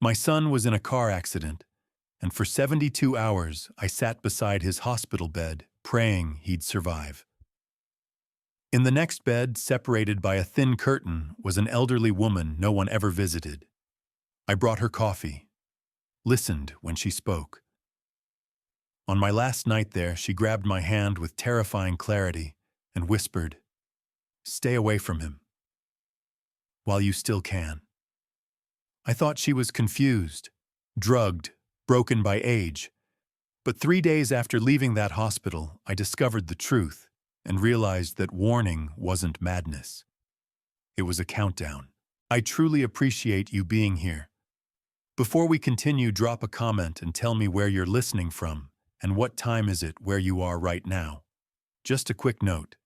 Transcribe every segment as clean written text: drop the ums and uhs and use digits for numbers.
My son was in a car accident, and for 72 hours I sat beside his hospital bed, praying he'd survive. In the next bed, separated by a thin curtain, was an elderly woman no one ever visited. I brought her coffee, listened when she spoke. On my last night there, she grabbed my hand with terrifying clarity and whispered, "Stay away from him, while you still can." I thought she was confused, drugged, broken by age. But 3 days after leaving that hospital, I discovered the truth and realized that warning wasn't madness. It was a countdown. I truly appreciate you being here. Before we continue, drop a comment and tell me where you're listening from and what time is it where you are right now. Just a quick note.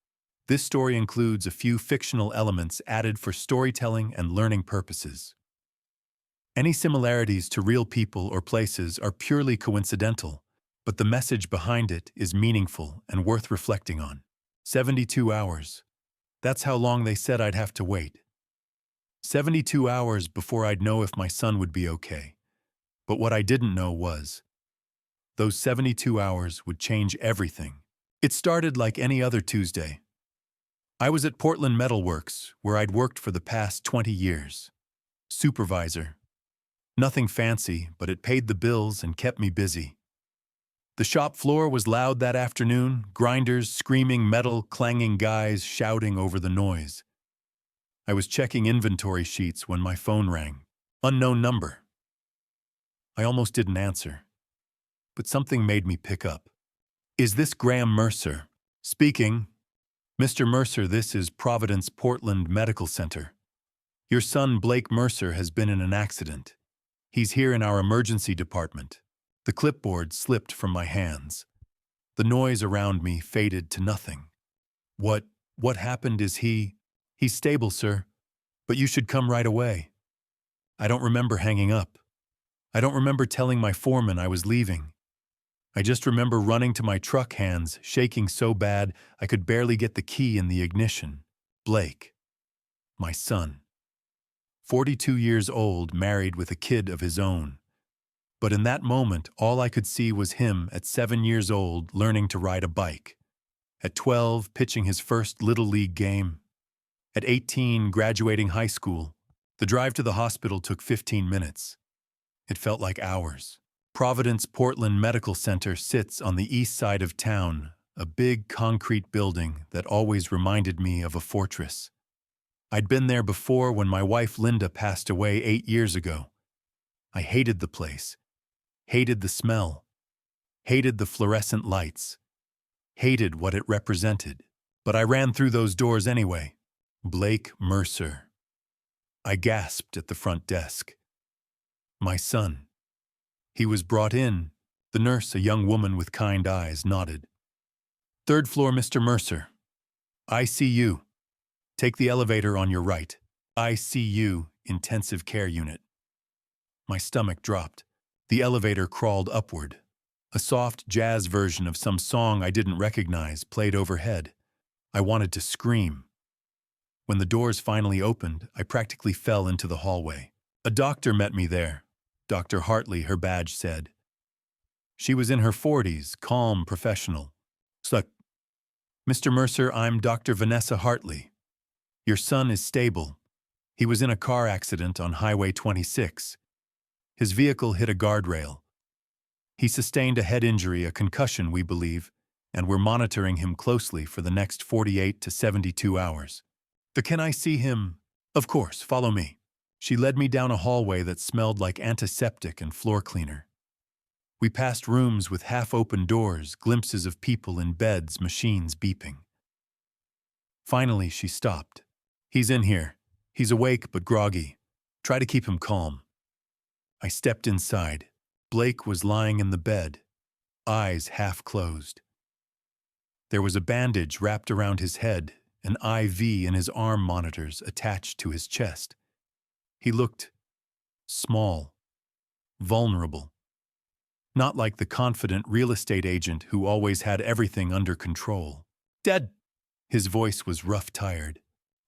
This story includes a few fictional elements added for storytelling and learning purposes. Any similarities to real people or places are purely coincidental, but the message behind it is meaningful and worth reflecting on. 72 hours. That's how long they said I'd have to wait. 72 hours before I'd know if my son would be okay. But what I didn't know was, those 72 hours would change everything. It started like any other Tuesday. I was at Portland Metal Works, where I'd worked for the past 20 years. Supervisor. Nothing fancy, but it paid the bills and kept me busy. The shop floor was loud that afternoon, grinders screaming, metal clanging, guys shouting over the noise. I was checking inventory sheets when my phone rang. Unknown number. I almost didn't answer, but something made me pick up. "Is this Graham Mercer?" "Speaking." "Mr. Mercer, this is Providence Portland Medical Center. Your son Blake Mercer has been in an accident. He's here in our emergency department." The clipboard slipped from my hands. The noise around me faded to nothing. What happened? Is he... "He's stable, sir, but you should come right away." I don't remember hanging up. I don't remember telling my foreman I was leaving. I just remember running to my truck, hands shaking so bad I could barely get the key in the ignition. Blake. My son. 42 years old, married with a kid of his own. But in that moment, all I could see was him at 7 years old learning to ride a bike. At 12, pitching his first Little League game. At 18, graduating high school. The drive to the hospital took 15 minutes. It felt like hours. Providence Portland Medical Center sits on the east side of town, a big concrete building that always reminded me of a fortress. I'd been there before when my wife Linda passed away 8 years ago. I hated the place, hated the smell, hated the fluorescent lights, hated what it represented. But I ran through those doors anyway. Blake Mercer. I gasped at the front desk. My son. He was brought in. The nurse, a young woman with kind eyes, nodded. "Third floor, Mr. Mercer. ICU. Take the elevator on your right. ICU, intensive care unit." My stomach dropped. The elevator crawled upward. A soft jazz version of some song I didn't recognize played overhead. I wanted to scream. When the doors finally opened, I practically fell into the hallway. A doctor met me there. Dr. Hartley, her badge said. She was in her 40s, calm, professional. "Look, Mr. Mercer, I'm Dr. Vanessa Hartley. Your son is stable. He was in a car accident on Highway 26. His vehicle hit a guardrail. He sustained a head injury, a concussion, we believe, and we're monitoring him closely for the next 48 to 72 hours. Can I see him?" "Of course, follow me." She led me down a hallway that smelled like antiseptic and floor cleaner. We passed rooms with half-open doors, glimpses of people in beds, machines beeping. Finally, she stopped. "He's in here. He's awake but groggy. Try to keep him calm." I stepped inside. Blake was lying in the bed, eyes half closed. There was a bandage wrapped around his head, an IV in his arm monitors attached to his chest. He looked small, vulnerable. Not like the confident real estate agent who always had everything under control. "Dead." His voice was rough, tired.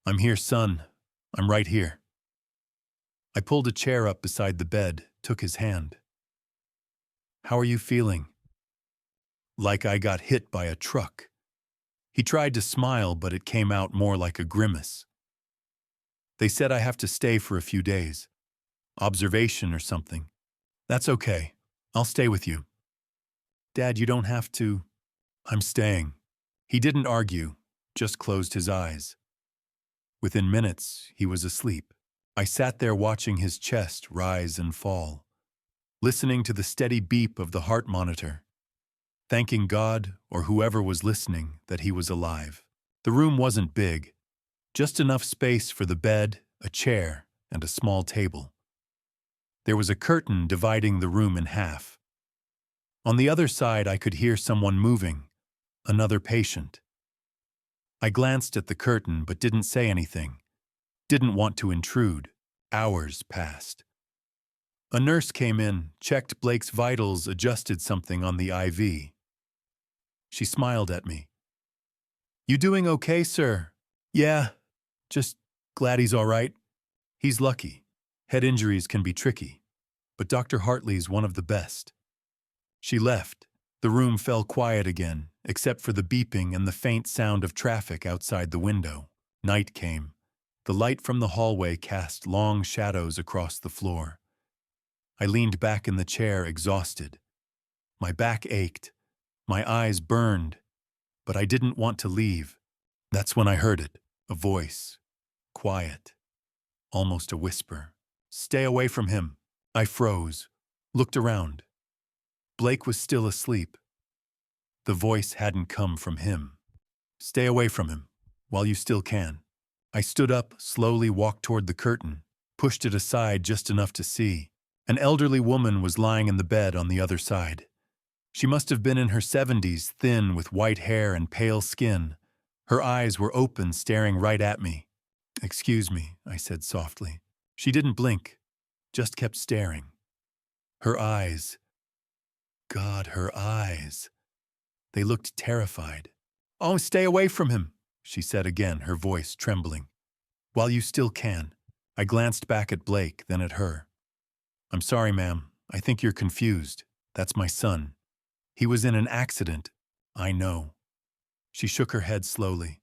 "I'm here, son. I'm right here." I pulled a chair up beside the bed, took his hand. "How are you feeling?" "Like I got hit by a truck." He tried to smile, but it came out more like a grimace. "They said I have to stay for a few days. Observation or something." "That's okay. I'll stay with you." "Dad, you don't have to." "I'm staying." He didn't argue, just closed his eyes. Within minutes, he was asleep. I sat there watching his chest rise and fall, listening to the steady beep of the heart monitor, thanking God or whoever was listening that he was alive. The room wasn't big, just enough space for the bed, a chair, and a small table. There was a curtain dividing the room in half. On the other side, I could hear someone moving, another patient. I glanced at the curtain but didn't say anything. Didn't want to intrude. Hours passed. A nurse came in, checked Blake's vitals, adjusted something on the IV. She smiled at me. "You doing okay, sir?" "Yeah, just glad he's all right. He's lucky. Head injuries can be tricky, but Dr. Hartley's one of the best." She left. The room fell quiet again, except for the beeping and the faint sound of traffic outside the window. Night came. The light from the hallway cast long shadows across the floor. I leaned back in the chair, exhausted. My back ached. My eyes burned. But I didn't want to leave. That's when I heard it. A voice. Quiet. Almost a whisper. "Stay away from him." I froze. Looked around. Blake was still asleep. The voice hadn't come from him. "Stay away from him, while you still can." I stood up, slowly walked toward the curtain, pushed it aside just enough to see. An elderly woman was lying in the bed on the other side. She must have been in her 70s, thin, with white hair and pale skin. Her eyes were open, staring right at me. "Excuse me," I said softly. She didn't blink, just kept staring. Her eyes. God, her eyes. They looked terrified. "Oh, stay away from him," she said again, her voice trembling. "While you still can." I glanced back at Blake, then at her. "I'm sorry, ma'am. I think you're confused. That's my son. He was in an accident." "I know." She shook her head slowly.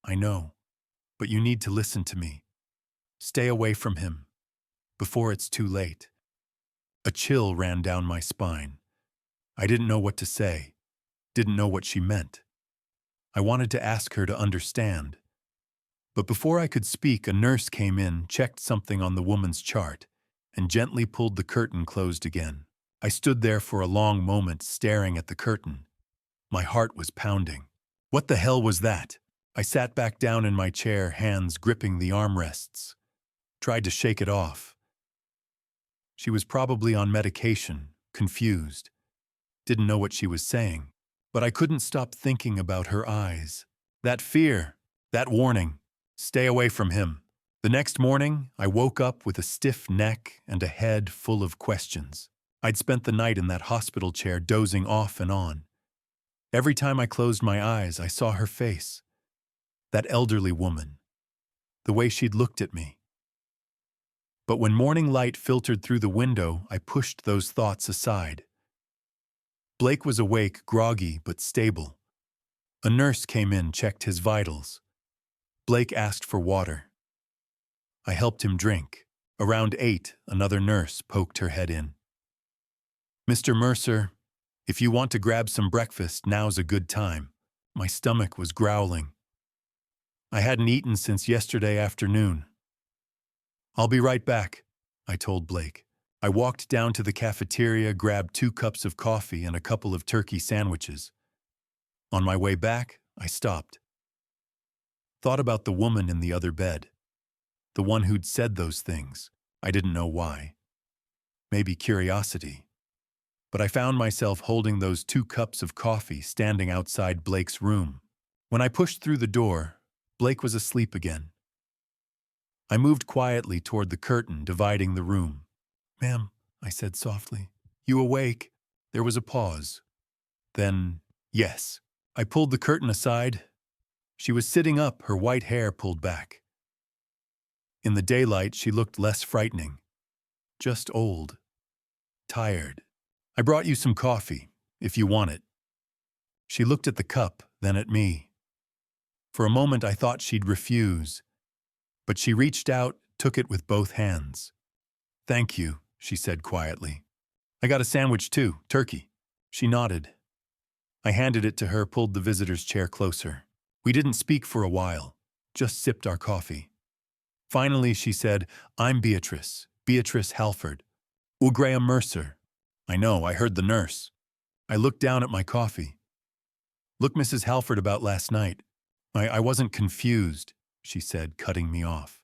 "I know, but you need to listen to me. Stay away from him, before it's too late." A chill ran down my spine. I didn't know what to say, didn't know what she meant. I wanted to ask her to understand. But before I could speak, a nurse came in, checked something on the woman's chart, and gently pulled the curtain closed again. I stood there for a long moment, staring at the curtain. My heart was pounding. What the hell was that? I sat back down in my chair, hands gripping the armrests. Tried to shake it off. She was probably on medication, confused. Didn't know what she was saying. But I couldn't stop thinking about her eyes. That fear, that warning. Stay away from him. The next morning, I woke up with a stiff neck and a head full of questions. I'd spent the night in that hospital chair, dozing off and on. Every time I closed my eyes, I saw her face. That elderly woman. The way she'd looked at me. But when morning light filtered through the window, I pushed those thoughts aside. Blake was awake, groggy, but stable. A nurse came in, checked his vitals. Blake asked for water. I helped him drink. Around 8, another nurse poked her head in. "Mr. Mercer, if you want to grab some breakfast, now's a good time." My stomach was growling. I hadn't eaten since yesterday afternoon. "I'll be right back," I told Blake. I walked down to the cafeteria, grabbed 2 cups of coffee and a couple of turkey sandwiches. On my way back, I stopped. Thought about the woman in the other bed. The one who'd said those things. I didn't know why. Maybe curiosity. But I found myself holding those 2 cups of coffee, standing outside Blake's room. When I pushed through the door, Blake was asleep again. I moved quietly toward the curtain dividing the room. "Ma'am," I said softly, "you awake?" There was a pause. Then, "Yes." I pulled the curtain aside. She was sitting up, her white hair pulled back. In the daylight, she looked less frightening. Just old. Tired. I brought you some coffee, if you want it. She looked at the cup, then at me. For a moment I thought she'd refuse, but she reached out, took it with both hands. Thank you, she said quietly. I got a sandwich too, turkey. She nodded. I handed it to her, pulled the visitor's chair closer. We didn't speak for a while, just sipped our coffee. Finally, she said, I'm Beatrice Halford. Graham Mercer. I know, I heard the nurse. I looked down at my coffee. Look, Mrs. Halford, about last night. I wasn't confused, she said, cutting me off.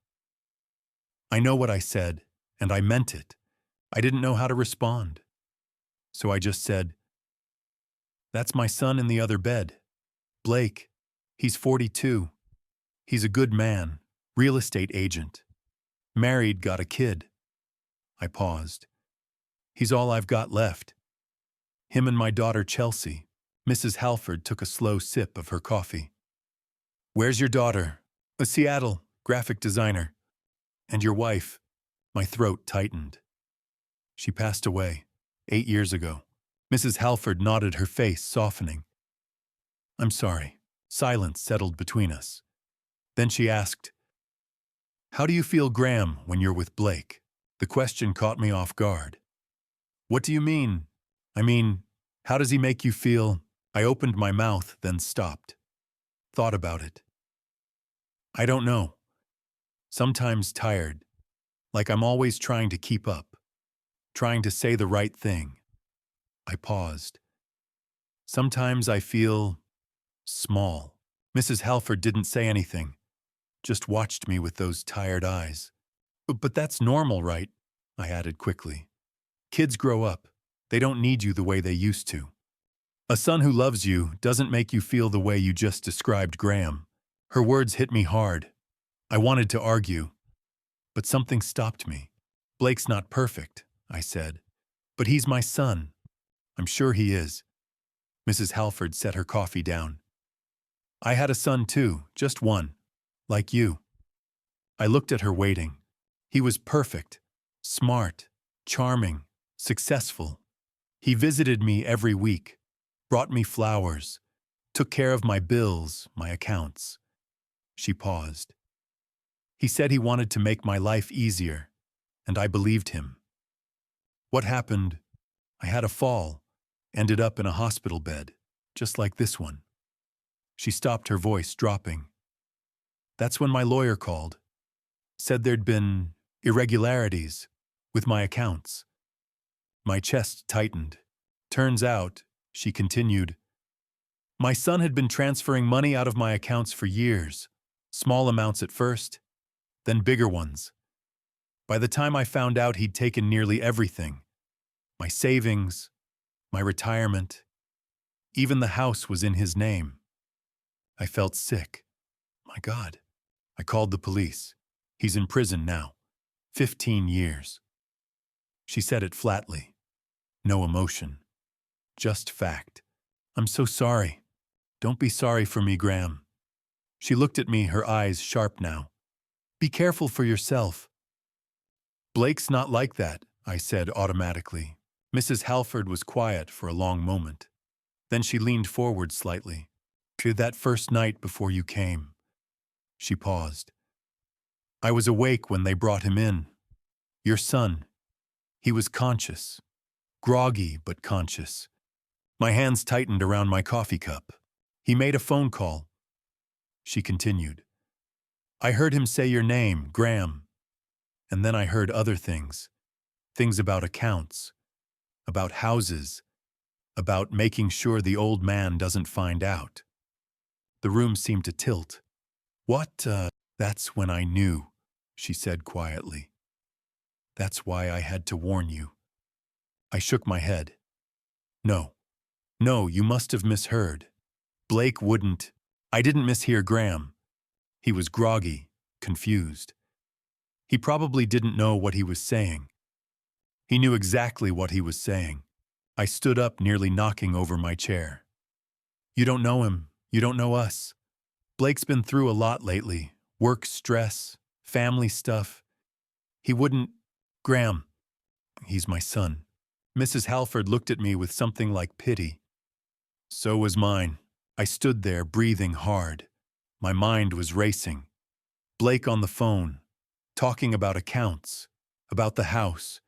I know what I said, and I meant it. I didn't know how to respond. So I just said, that's my son in the other bed. Blake. He's 42. He's a good man, real estate agent. Married, got a kid. I paused. He's all I've got left. Him and my daughter Chelsea. Mrs. Halford took a slow sip of her coffee. Where's your daughter? A Seattle, graphic designer. And your wife? My throat tightened. She passed away 8 years ago. Mrs. Halford nodded, her face softening. I'm sorry. Silence settled between us. Then she asked, how do you feel, Graham, when you're with Blake? The question caught me off guard. What do you mean? I mean, how does he make you feel? I opened my mouth, then stopped. Thought about it. I don't know. Sometimes tired, like I'm always trying to keep up, trying to say the right thing. I paused. Sometimes I feel small. Mrs. Halford didn't say anything, just watched me with those tired eyes. But that's normal, right? I added quickly. Kids grow up. They don't need you the way they used to. A son who loves you doesn't make you feel the way you just described, Graham. Her words hit me hard. I wanted to argue, but something stopped me. Blake's not perfect, I said, but he's my son. I'm sure he is. Mrs. Halford set her coffee down. I had a son too, just one, like you. I looked at her, waiting. He was perfect, smart, charming, successful. He visited me every week, brought me flowers, took care of my bills, my accounts. She paused. He said he wanted to make my life easier, and I believed him. What happened? I had a fall, ended up in a hospital bed, just like this one. She stopped, her voice dropping. That's when my lawyer called. Said there'd been irregularities with my accounts. My chest tightened. Turns out, she continued, my son had been transferring money out of my accounts for years, small amounts at first, then bigger ones. By the time I found out, he'd taken nearly everything. My savings, my retirement, even the house was in his name. I felt sick. My God. I called the police. He's in prison now. 15 years. She said it flatly. No emotion. Just fact. I'm so sorry. Don't be sorry for me, Graham. She looked at me, her eyes sharp now. Be careful for yourself. Blake's not like that, I said automatically. Mrs. Halford was quiet for a long moment. Then she leaned forward slightly. To that first night before you came. She paused. I was awake when they brought him in. Your son. He was conscious. Groggy, but conscious. My hands tightened around my coffee cup. He made a phone call. She continued. I heard him say your name, Graham. And then I heard other things. Things about accounts. About houses. About making sure the old man doesn't find out. The room seemed to tilt. That's when I knew, she said quietly. That's why I had to warn you. I shook my head. No, you must have misheard. Blake wouldn't. I didn't mishear Graham. He was groggy, confused. He probably didn't know what he was saying. He knew exactly what he was saying. I stood up, nearly knocking over my chair. You don't know him. You don't know us. Blake's been through a lot lately. Work stress, family stuff. He wouldn't. Graham, he's my son. Mrs. Halford looked at me with something like pity. So was mine. I stood there, breathing hard. My mind was racing. Blake on the phone, talking about accounts, about the house,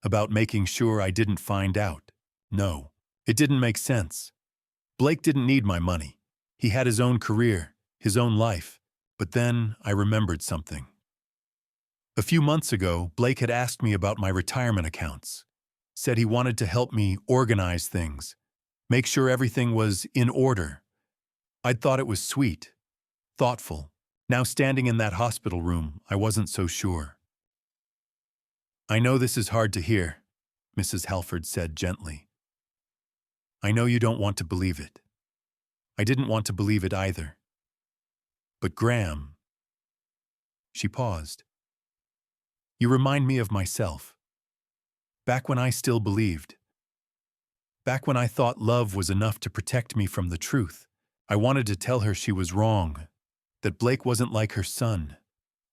about making sure I didn't find out. No, it didn't make sense. Blake didn't need my money. He had his own career, his own life. But then I remembered something. A few months ago, Blake had asked me about my retirement accounts. Said he wanted to help me organize things, make sure everything was in order. I'd thought it was sweet, thoughtful. Now standing in that hospital room, I wasn't so sure. I know this is hard to hear, Mrs. Halford said gently. I know you don't want to believe it. I didn't want to believe it either. But Graham... She paused. You remind me of myself. Back when I still believed. Back when I thought love was enough to protect me from the truth. I wanted to tell her she was wrong, that Blake wasn't like her son,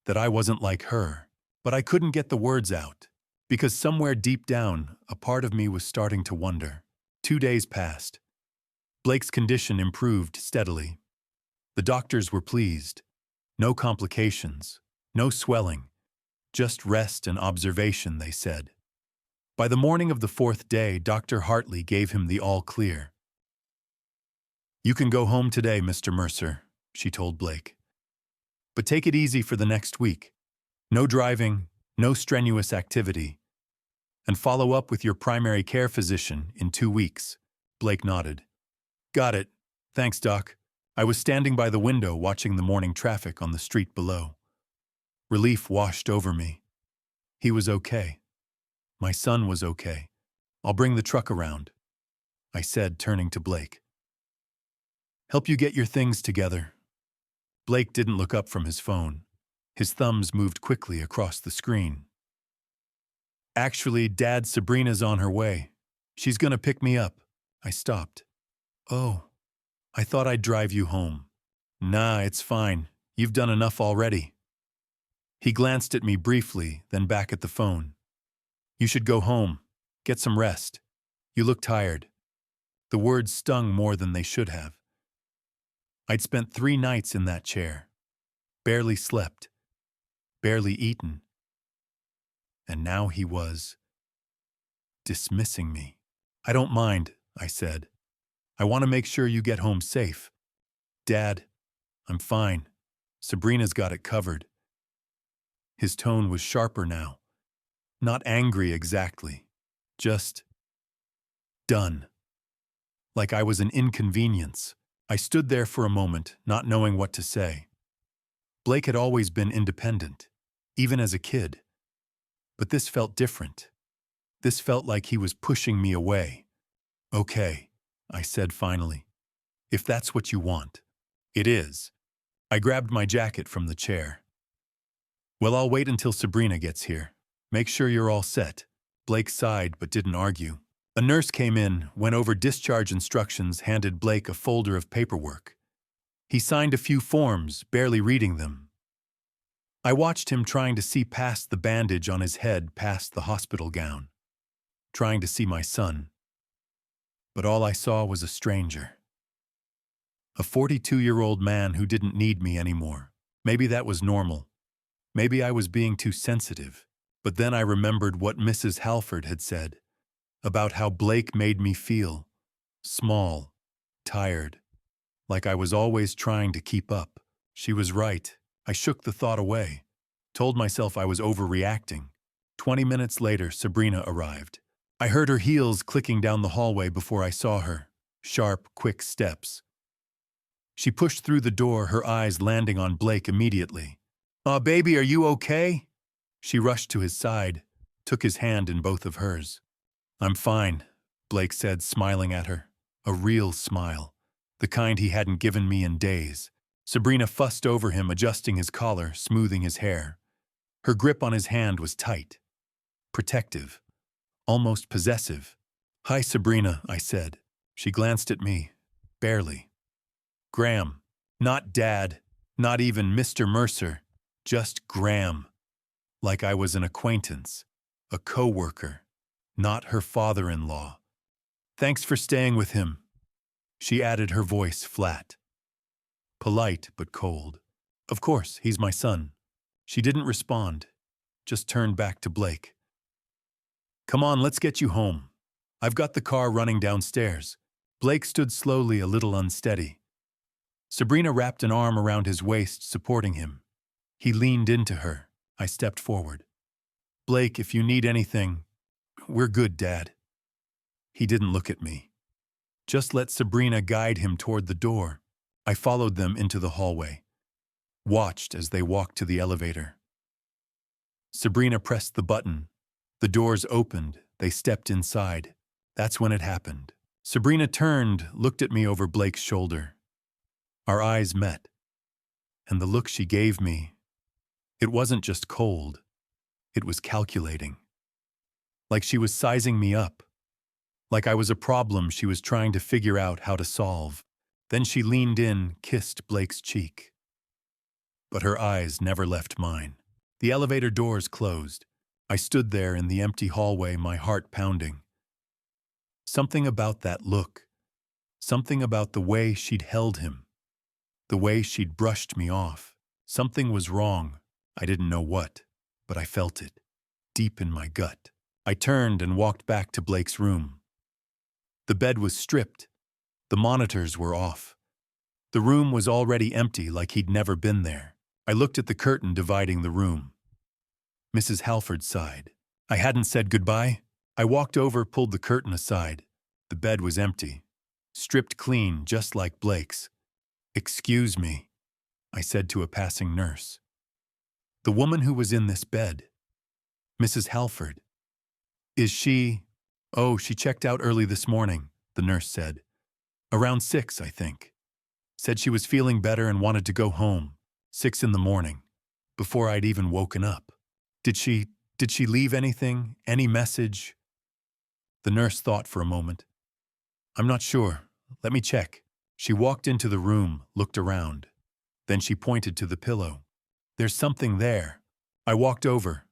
that I wasn't like her. But I couldn't get the words out, because somewhere deep down, a part of me was starting to wonder. 2 days passed. Blake's condition improved steadily. The doctors were pleased. No complications, no swelling, just rest and observation, they said. By the morning of the 4th day, Dr. Hartley gave him the all-clear. You can go home today, Mr. Mercer, she told Blake. But take it easy for the next week. No driving, no strenuous activity. And follow up with your primary care physician in 2 weeks. Blake nodded. Got it. Thanks, Doc. I was standing by the window watching the morning traffic on the street below. Relief washed over me. He was okay. My son was okay. I'll bring the truck around, I said, turning to Blake. Help you get your things together. Blake didn't look up from his phone. His thumbs moved quickly across the screen. Actually, Dad, Sabrina's on her way. She's gonna pick me up. I stopped. Oh, I thought I'd drive you home. Nah, it's fine. You've done enough already. He glanced at me briefly, then back at the phone. You should go home. Get some rest. You look tired. The words stung more than they should have. I'd spent 3 nights in that chair. Barely slept. Barely eaten. And now he was dismissing me. I don't mind, I said. I want to make sure you get home safe. Dad, I'm fine. Sabrina's got it covered. His tone was sharper now. Not angry exactly. Just done. Like I was an inconvenience. I stood there for a moment, not knowing what to say. Blake had always been independent, even as a kid. But this felt different. This felt like he was pushing me away. Okay, I said finally. If that's what you want. It is. I grabbed my jacket from the chair. Well, I'll wait until Sabrina gets here. Make sure you're all set. Blake sighed but didn't argue. A nurse came in, went over discharge instructions, handed Blake a folder of paperwork. He signed a few forms, barely reading them. I watched him trying to see past the bandage on his head, past the hospital gown. Trying to see my son. But all I saw was a stranger. A 42-year-old man who didn't need me anymore. Maybe that was normal. Maybe I was being too sensitive. But then I remembered what Mrs. Halford had said. About how Blake made me feel. Small. Tired. Like I was always trying to keep up. She was right. I shook the thought away. Told myself I was overreacting. 20 minutes later, Sabrina arrived. I heard her heels clicking down the hallway before I saw her. Sharp, quick steps. She pushed through the door, her eyes landing on Blake immediately. Baby, are you okay? She rushed to his side, took his hand in both of hers. I'm fine, Blake said, smiling at her. A real smile. The kind he hadn't given me in days. Sabrina fussed over him, adjusting his collar, smoothing his hair. Her grip on his hand was tight. Protective. Almost possessive. Hi, Sabrina, I said. She glanced at me. Barely. Graham. Not Dad. Not even Mr. Mercer. Just Graham. Like I was an acquaintance. A co-worker. not her father-in-law. Thanks for staying with him, she added, her voice flat. Polite but cold. Of course, he's my son. She didn't respond, just turned back to Blake. Come on, let's get you home. I've got the car running downstairs. Blake stood slowly, a little unsteady. Sabrina wrapped an arm around his waist, supporting him. He leaned into her. I stepped forward. Blake, if you need anything, we're good, Dad. He didn't look at me. Just let Sabrina guide him toward the door. I followed them into the hallway, watched as they walked to the elevator. Sabrina pressed the button. The doors opened. They stepped inside. That's when it happened. Sabrina turned, looked at me over Blake's shoulder. Our eyes met. And the look she gave me, it wasn't just cold. It was calculating. Like she was sizing me up. Like I was a problem she was trying to figure out how to solve. Then she leaned in, kissed Blake's cheek. But her eyes never left mine. The elevator doors closed. I stood there in the empty hallway, my heart pounding. Something about that look. Something about the way she'd held him. The way she'd brushed me off. Something was wrong. I didn't know what, but I felt it, deep in my gut. I turned and walked back to Blake's room. The bed was stripped. The monitors were off. The room was already empty, like he'd never been there. I looked at the curtain dividing the room. Mrs. Halford sighed. I hadn't said goodbye. I walked over, pulled the curtain aside. The bed was empty, stripped clean, just like Blake's. Excuse me, I said to a passing nurse. The woman who was in this bed, Mrs. Halford. Is she? Oh, she checked out early this morning, the nurse said. Around 6, I think. Said she was feeling better and wanted to go home. 6 in the morning, before I'd even woken up. Did she leave anything? Any message? The nurse thought for a moment. I'm not sure. Let me check. She walked into the room, looked around. Then she pointed to the pillow. There's something there. I walked over.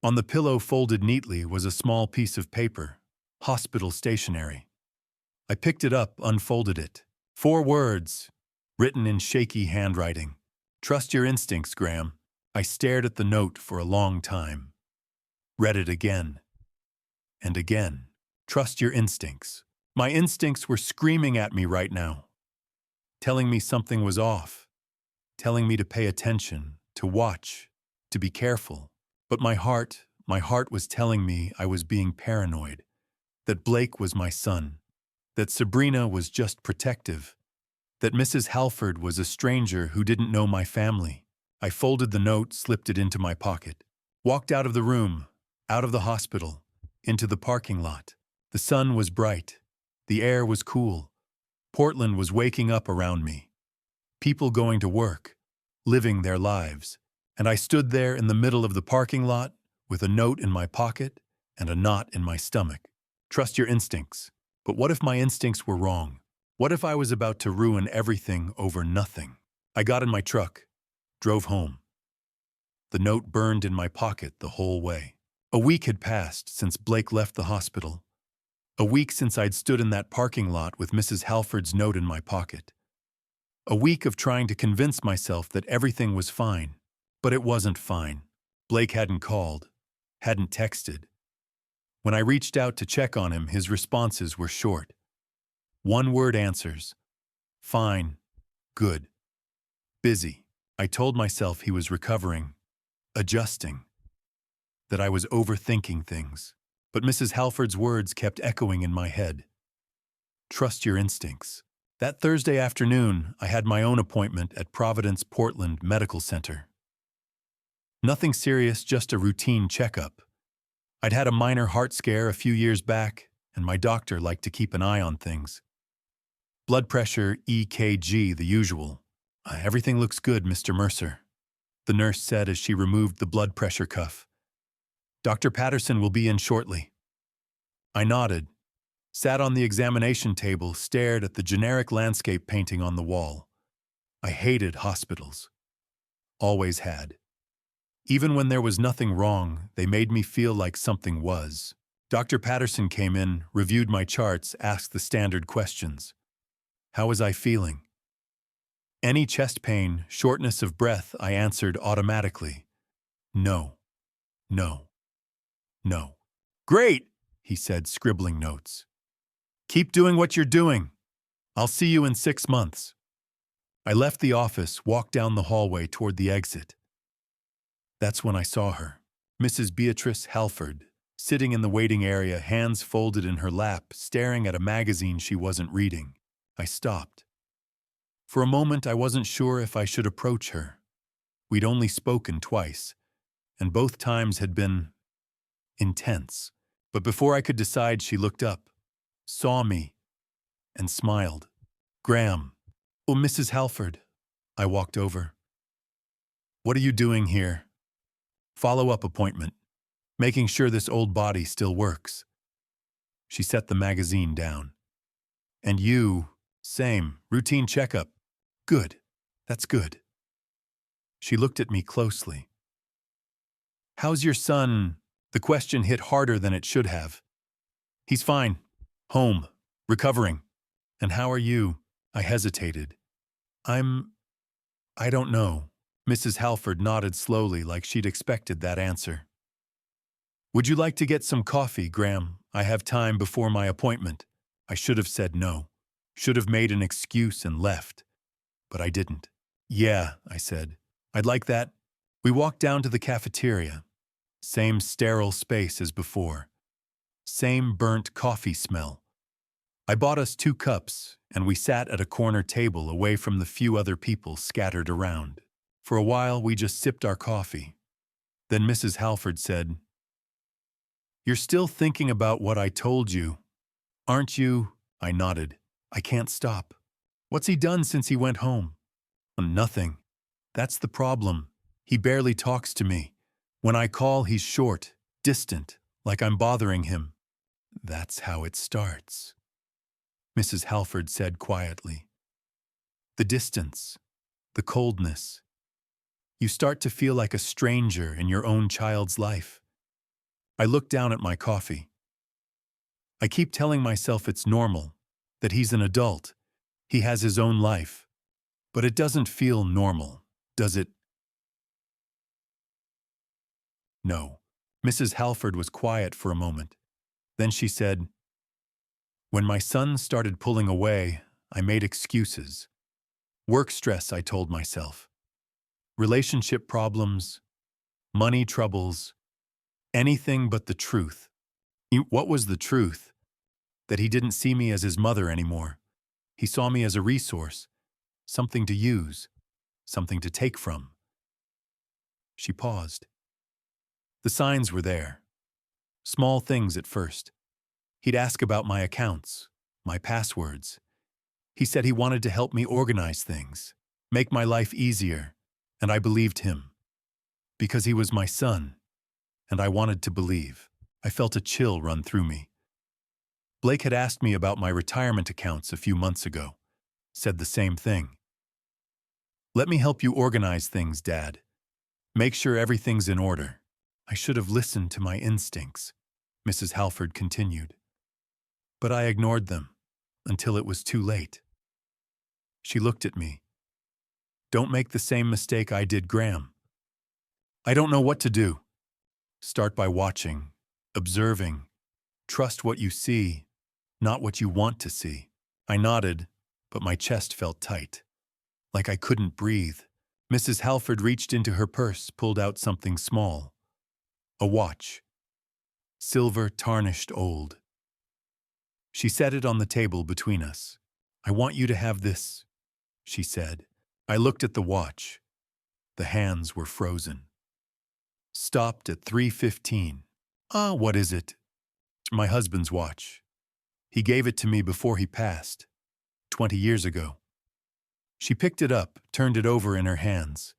On the pillow, folded neatly, was a small piece of paper. Hospital stationery. I picked it up, unfolded it. 4 words, written in shaky handwriting. Trust your instincts, Graham. I stared at the note for a long time. Read it again. And again. Trust your instincts. My instincts were screaming at me right now. Telling me something was off. Telling me to pay attention, to watch, to be careful. But my heart was telling me I was being paranoid. That Blake was my son. That Sabrina was just protective. That Mrs. Halford was a stranger who didn't know my family. I folded the note, slipped it into my pocket. Walked out of the room, out of the hospital, into the parking lot. The sun was bright. The air was cool. Portland was waking up around me. People going to work, living their lives. And I stood there in the middle of the parking lot with a note in my pocket and a knot in my stomach. Trust your instincts. But what if my instincts were wrong? What if I was about to ruin everything over nothing? I got in my truck, drove home. The note burned in my pocket the whole way. A week had passed since Blake left the hospital. A week since I'd stood in that parking lot with Mrs. Halford's note in my pocket. A week of trying to convince myself that everything was fine. But it wasn't fine. Blake hadn't called, hadn't texted. When I reached out to check on him, his responses were short. One-word answers. Fine. Good. Busy. I told myself he was recovering, adjusting, that I was overthinking things. But Mrs. Halford's words kept echoing in my head. Trust your instincts. That Thursday afternoon, I had my own appointment at Providence Portland Medical Center. Nothing serious, just a routine checkup. I'd had a minor heart scare a few years back, and my doctor liked to keep an eye on things. Blood pressure, EKG, the usual. Everything looks good, Mr. Mercer, the nurse said as she removed the blood pressure cuff. Dr. Patterson will be in shortly. I nodded, sat on the examination table, stared at the generic landscape painting on the wall. I hated hospitals. Always had. Even when there was nothing wrong, they made me feel like something was. Dr. Patterson came in, reviewed my charts, asked the standard questions. How was I feeling? Any chest pain, shortness of breath, I answered automatically. No, no, no. Great, he said, scribbling notes. Keep doing what you're doing. I'll see you in 6 months. I left the office, walked down the hallway toward the exit. That's when I saw her, Mrs. Beatrice Halford, sitting in the waiting area, hands folded in her lap, staring at a magazine she wasn't reading. I stopped. For a moment, I wasn't sure if I should approach her. We'd only spoken twice, and both times had been intense. But before I could decide, she looked up, saw me, and smiled. Graham. Oh, Mrs. Halford. I walked over. What are you doing here? Follow-up appointment. Making sure this old body still works. She set the magazine down. And you, same, routine checkup. Good. That's good. She looked at me closely. How's your son? The question hit harder than it should have. He's fine. Home. Recovering. And how are you? I hesitated. I don't know. Mrs. Halford nodded slowly like she'd expected that answer. Would you like to get some coffee, Graham? I have time before my appointment. I should have said no. Should have made an excuse and left. But I didn't. Yeah, I said. I'd like that. We walked down to the cafeteria. Same sterile space as before. Same burnt coffee smell. I bought us 2 cups, and we sat at a corner table away from the few other people scattered around. For a while, we just sipped our coffee. Then Mrs. Halford said, You're still thinking about what I told you, aren't you? I nodded. I can't stop. What's he done since he went home? Nothing. That's the problem. He barely talks to me. When I call, he's short, distant, like I'm bothering him. That's how it starts, Mrs. Halford said quietly. The distance, the coldness. You start to feel like a stranger in your own child's life. I look down at my coffee. I keep telling myself it's normal, that he's an adult. He has his own life. But it doesn't feel normal, does it? No. Mrs. Halford was quiet for a moment. Then she said, When my son started pulling away, I made excuses. Work stress, I told myself. Relationship problems, money troubles, anything but the truth. What was the truth? That he didn't see me as his mother anymore. He saw me as a resource, something to use, something to take from. She paused. The signs were there. Small things at first. He'd ask about my accounts, my passwords. He said he wanted to help me organize things, make my life easier, and I believed him. Because he was my son, and I wanted to believe. I felt a chill run through me. Blake had asked me about my retirement accounts a few months ago. Said the same thing. Let me help you organize things, Dad. Make sure everything's in order. I should have listened to my instincts, Mrs. Halford continued. But I ignored them until it was too late. She looked at me. Don't make the same mistake I did, Graham. I don't know what to do. Start by watching, observing. Trust what you see, not what you want to see. I nodded, but my chest felt tight, like I couldn't breathe. Mrs. Halford reached into her purse, pulled out something small. A watch. Silver, tarnished, old. She set it on the table between us. I want you to have this, she said. I looked at the watch. The hands were frozen. Stopped at 3:15. What is it? My husband's watch. He gave it to me before he passed, 20 years ago. She picked it up, turned it over in her hands.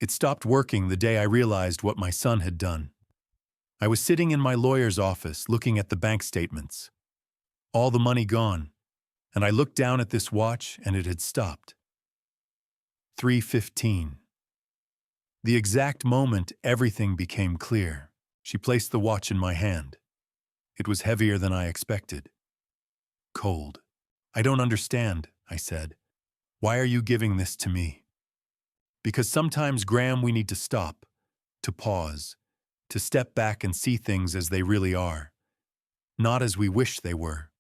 It stopped working the day I realized what my son had done. I was sitting in my lawyer's office looking at the bank statements. All the money gone, and I looked down at this watch and it had stopped. 3:15. The exact moment everything became clear. She placed the watch in my hand. It was heavier than I expected. Cold. I don't understand, I said. Why are you giving this to me? Because sometimes, Graham, we need to stop, to pause, to step back and see things as they really are, not as we wish they were.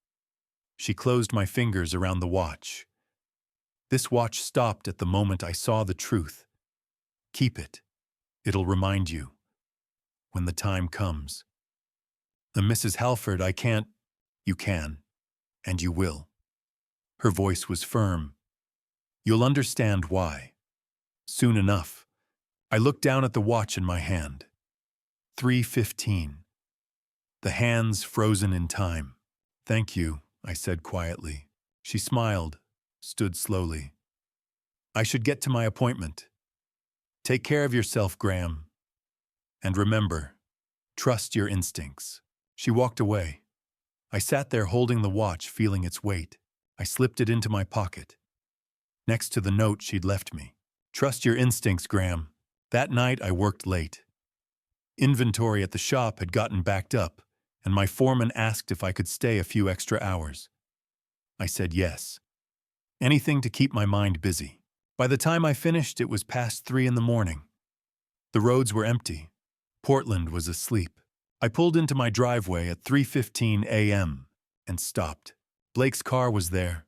She closed my fingers around the watch. This watch stopped at the moment I saw the truth. Keep it. It'll remind you. When the time comes. Mrs. Halford, I can't. You can. And you will. Her voice was firm. You'll understand why. Soon enough. I looked down at the watch in my hand. 3:15. The hands frozen in time. Thank you, I said quietly. She smiled, stood slowly. I should get to my appointment. Take care of yourself, Graham. And remember, trust your instincts. She walked away. I sat there holding the watch, feeling its weight. I slipped it into my pocket. Next to the note she'd left me. Trust your instincts, Graham. That night I worked late. Inventory at the shop had gotten backed up, and my foreman asked if I could stay a few extra hours. I said yes. Anything to keep my mind busy. By the time I finished, it was past 3 in the morning. The roads were empty. Portland was asleep. I pulled into my driveway at 3:15 a.m. and stopped. Blake's car was there,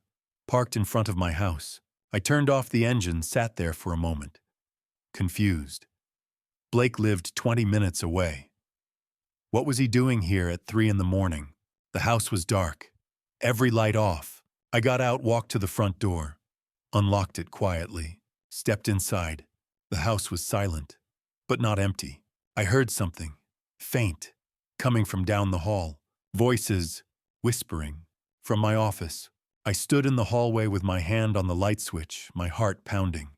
parked in front of my house. I turned off the engine, sat there for a moment. Confused. Blake lived 20 minutes away. What was he doing here at 3 in the morning? The house was dark. Every light off. I got out, walked to the front door, unlocked it quietly, stepped inside. The house was silent, but not empty. I heard something, faint, coming from down the hall. Voices, whispering, from my office. I stood in the hallway with my hand on the light switch, my heart pounding.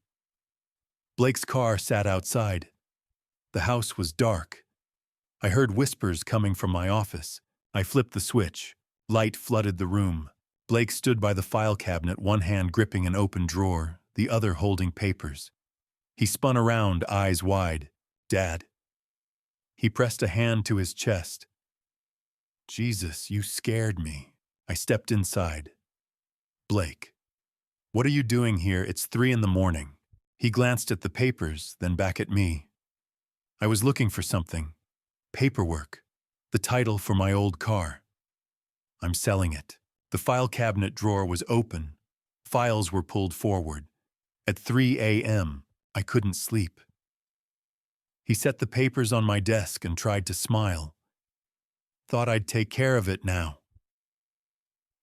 Blake's car sat outside. The house was dark. I heard whispers coming from my office. I flipped the switch. Light flooded the room. Blake stood by the file cabinet, one hand gripping an open drawer, the other holding papers. He spun around, eyes wide. Dad. He pressed a hand to his chest. Jesus, you scared me. I stepped inside. Blake. What are you doing here? It's 3 in the morning. He glanced at the papers, then back at me. I was looking for something. Paperwork. The title for my old car. I'm selling it. The file cabinet drawer was open. Files were pulled forward. At 3 a.m., I couldn't sleep. He set the papers on my desk and tried to smile. Thought I'd take care of it now.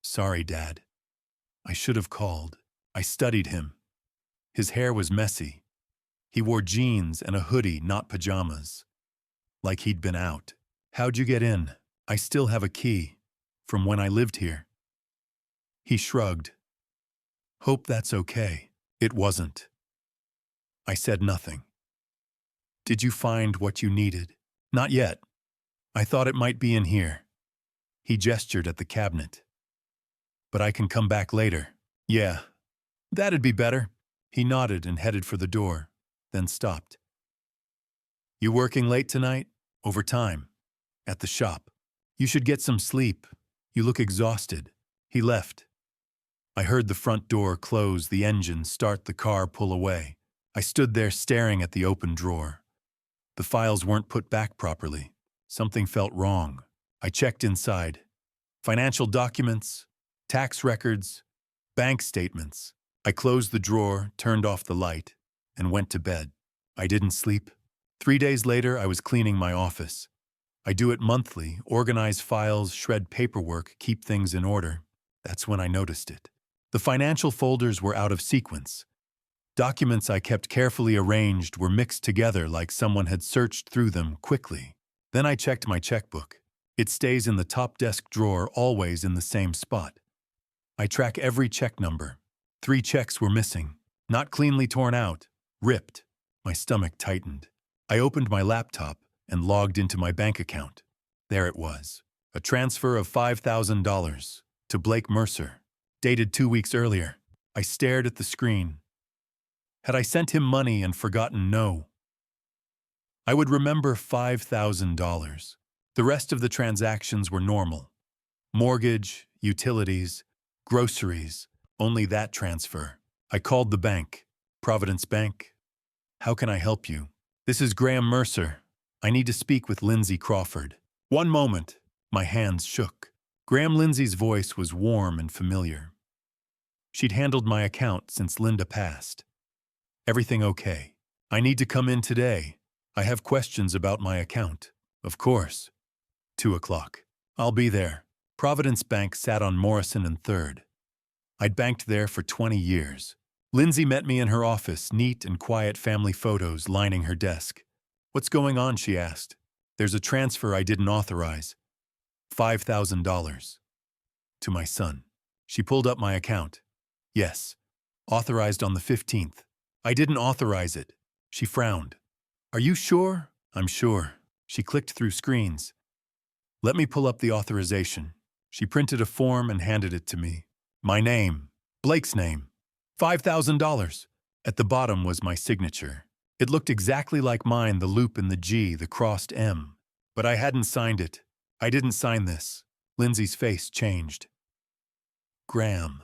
Sorry, Dad. I should have called. I studied him. His hair was messy. He wore jeans and a hoodie, not pajamas. Like he'd been out. How'd you get in? I still have a key. From when I lived here. He shrugged. Hope that's okay. It wasn't. I said nothing. Did you find what you needed? Not yet. I thought it might be in here. He gestured at the cabinet. But I can come back later. Yeah, that'd be better. He nodded and headed for the door, then stopped. You working late tonight? Overtime. At the shop. You should get some sleep. You look exhausted. He left. I heard the front door close, the engine start, the car pull away. I stood there staring at the open drawer. The files weren't put back properly. Something felt wrong. I checked inside. Financial documents, tax records, bank statements. I closed the drawer, turned off the light, and went to bed. I didn't sleep. 3 days later, I was cleaning my office. I do it monthly, organize files, shred paperwork, keep things in order. That's when I noticed it. The financial folders were out of sequence. Documents I kept carefully arranged were mixed together like someone had searched through them quickly. Then I checked my checkbook. It stays in the top desk drawer, always in the same spot. I track every check number. 3 checks were missing. Not cleanly torn out. Ripped. My stomach tightened. I opened my laptop and logged into my bank account. There it was. A transfer of $5,000 to Blake Mercer, dated 2 weeks earlier. I stared at the screen. Had I sent him money and forgotten? No. I would remember $5,000. The rest of the transactions were normal. Mortgage, utilities, groceries, only that transfer. I called the bank. Providence Bank. How can I help you? This is Graham Mercer. I need to speak with Lindsay Crawford. One moment. My hands shook. Graham Lindsay's voice was warm and familiar. She'd handled my account since Linda passed. Everything okay? I need to come in today. I have questions about my account. Of course. 2 o'clock. I'll be there. Providence Bank sat on Morrison and 3rd. I'd banked there for 20 years. Lindsay met me in her office, neat and quiet family photos lining her desk. What's going on, she asked. There's a transfer I didn't authorize. $5,000. To my son. She pulled up my account. Yes. Authorized on the 15th. I didn't authorize it. She frowned. Are you sure? I'm sure. She clicked through screens. Let me pull up the authorization. She printed a form and handed it to me. My name. Blake's name. $5,000. At the bottom was my signature. It looked exactly like mine, the loop in the G, the crossed M. But I hadn't signed it. I didn't sign this. Lindsay's face changed. Graham.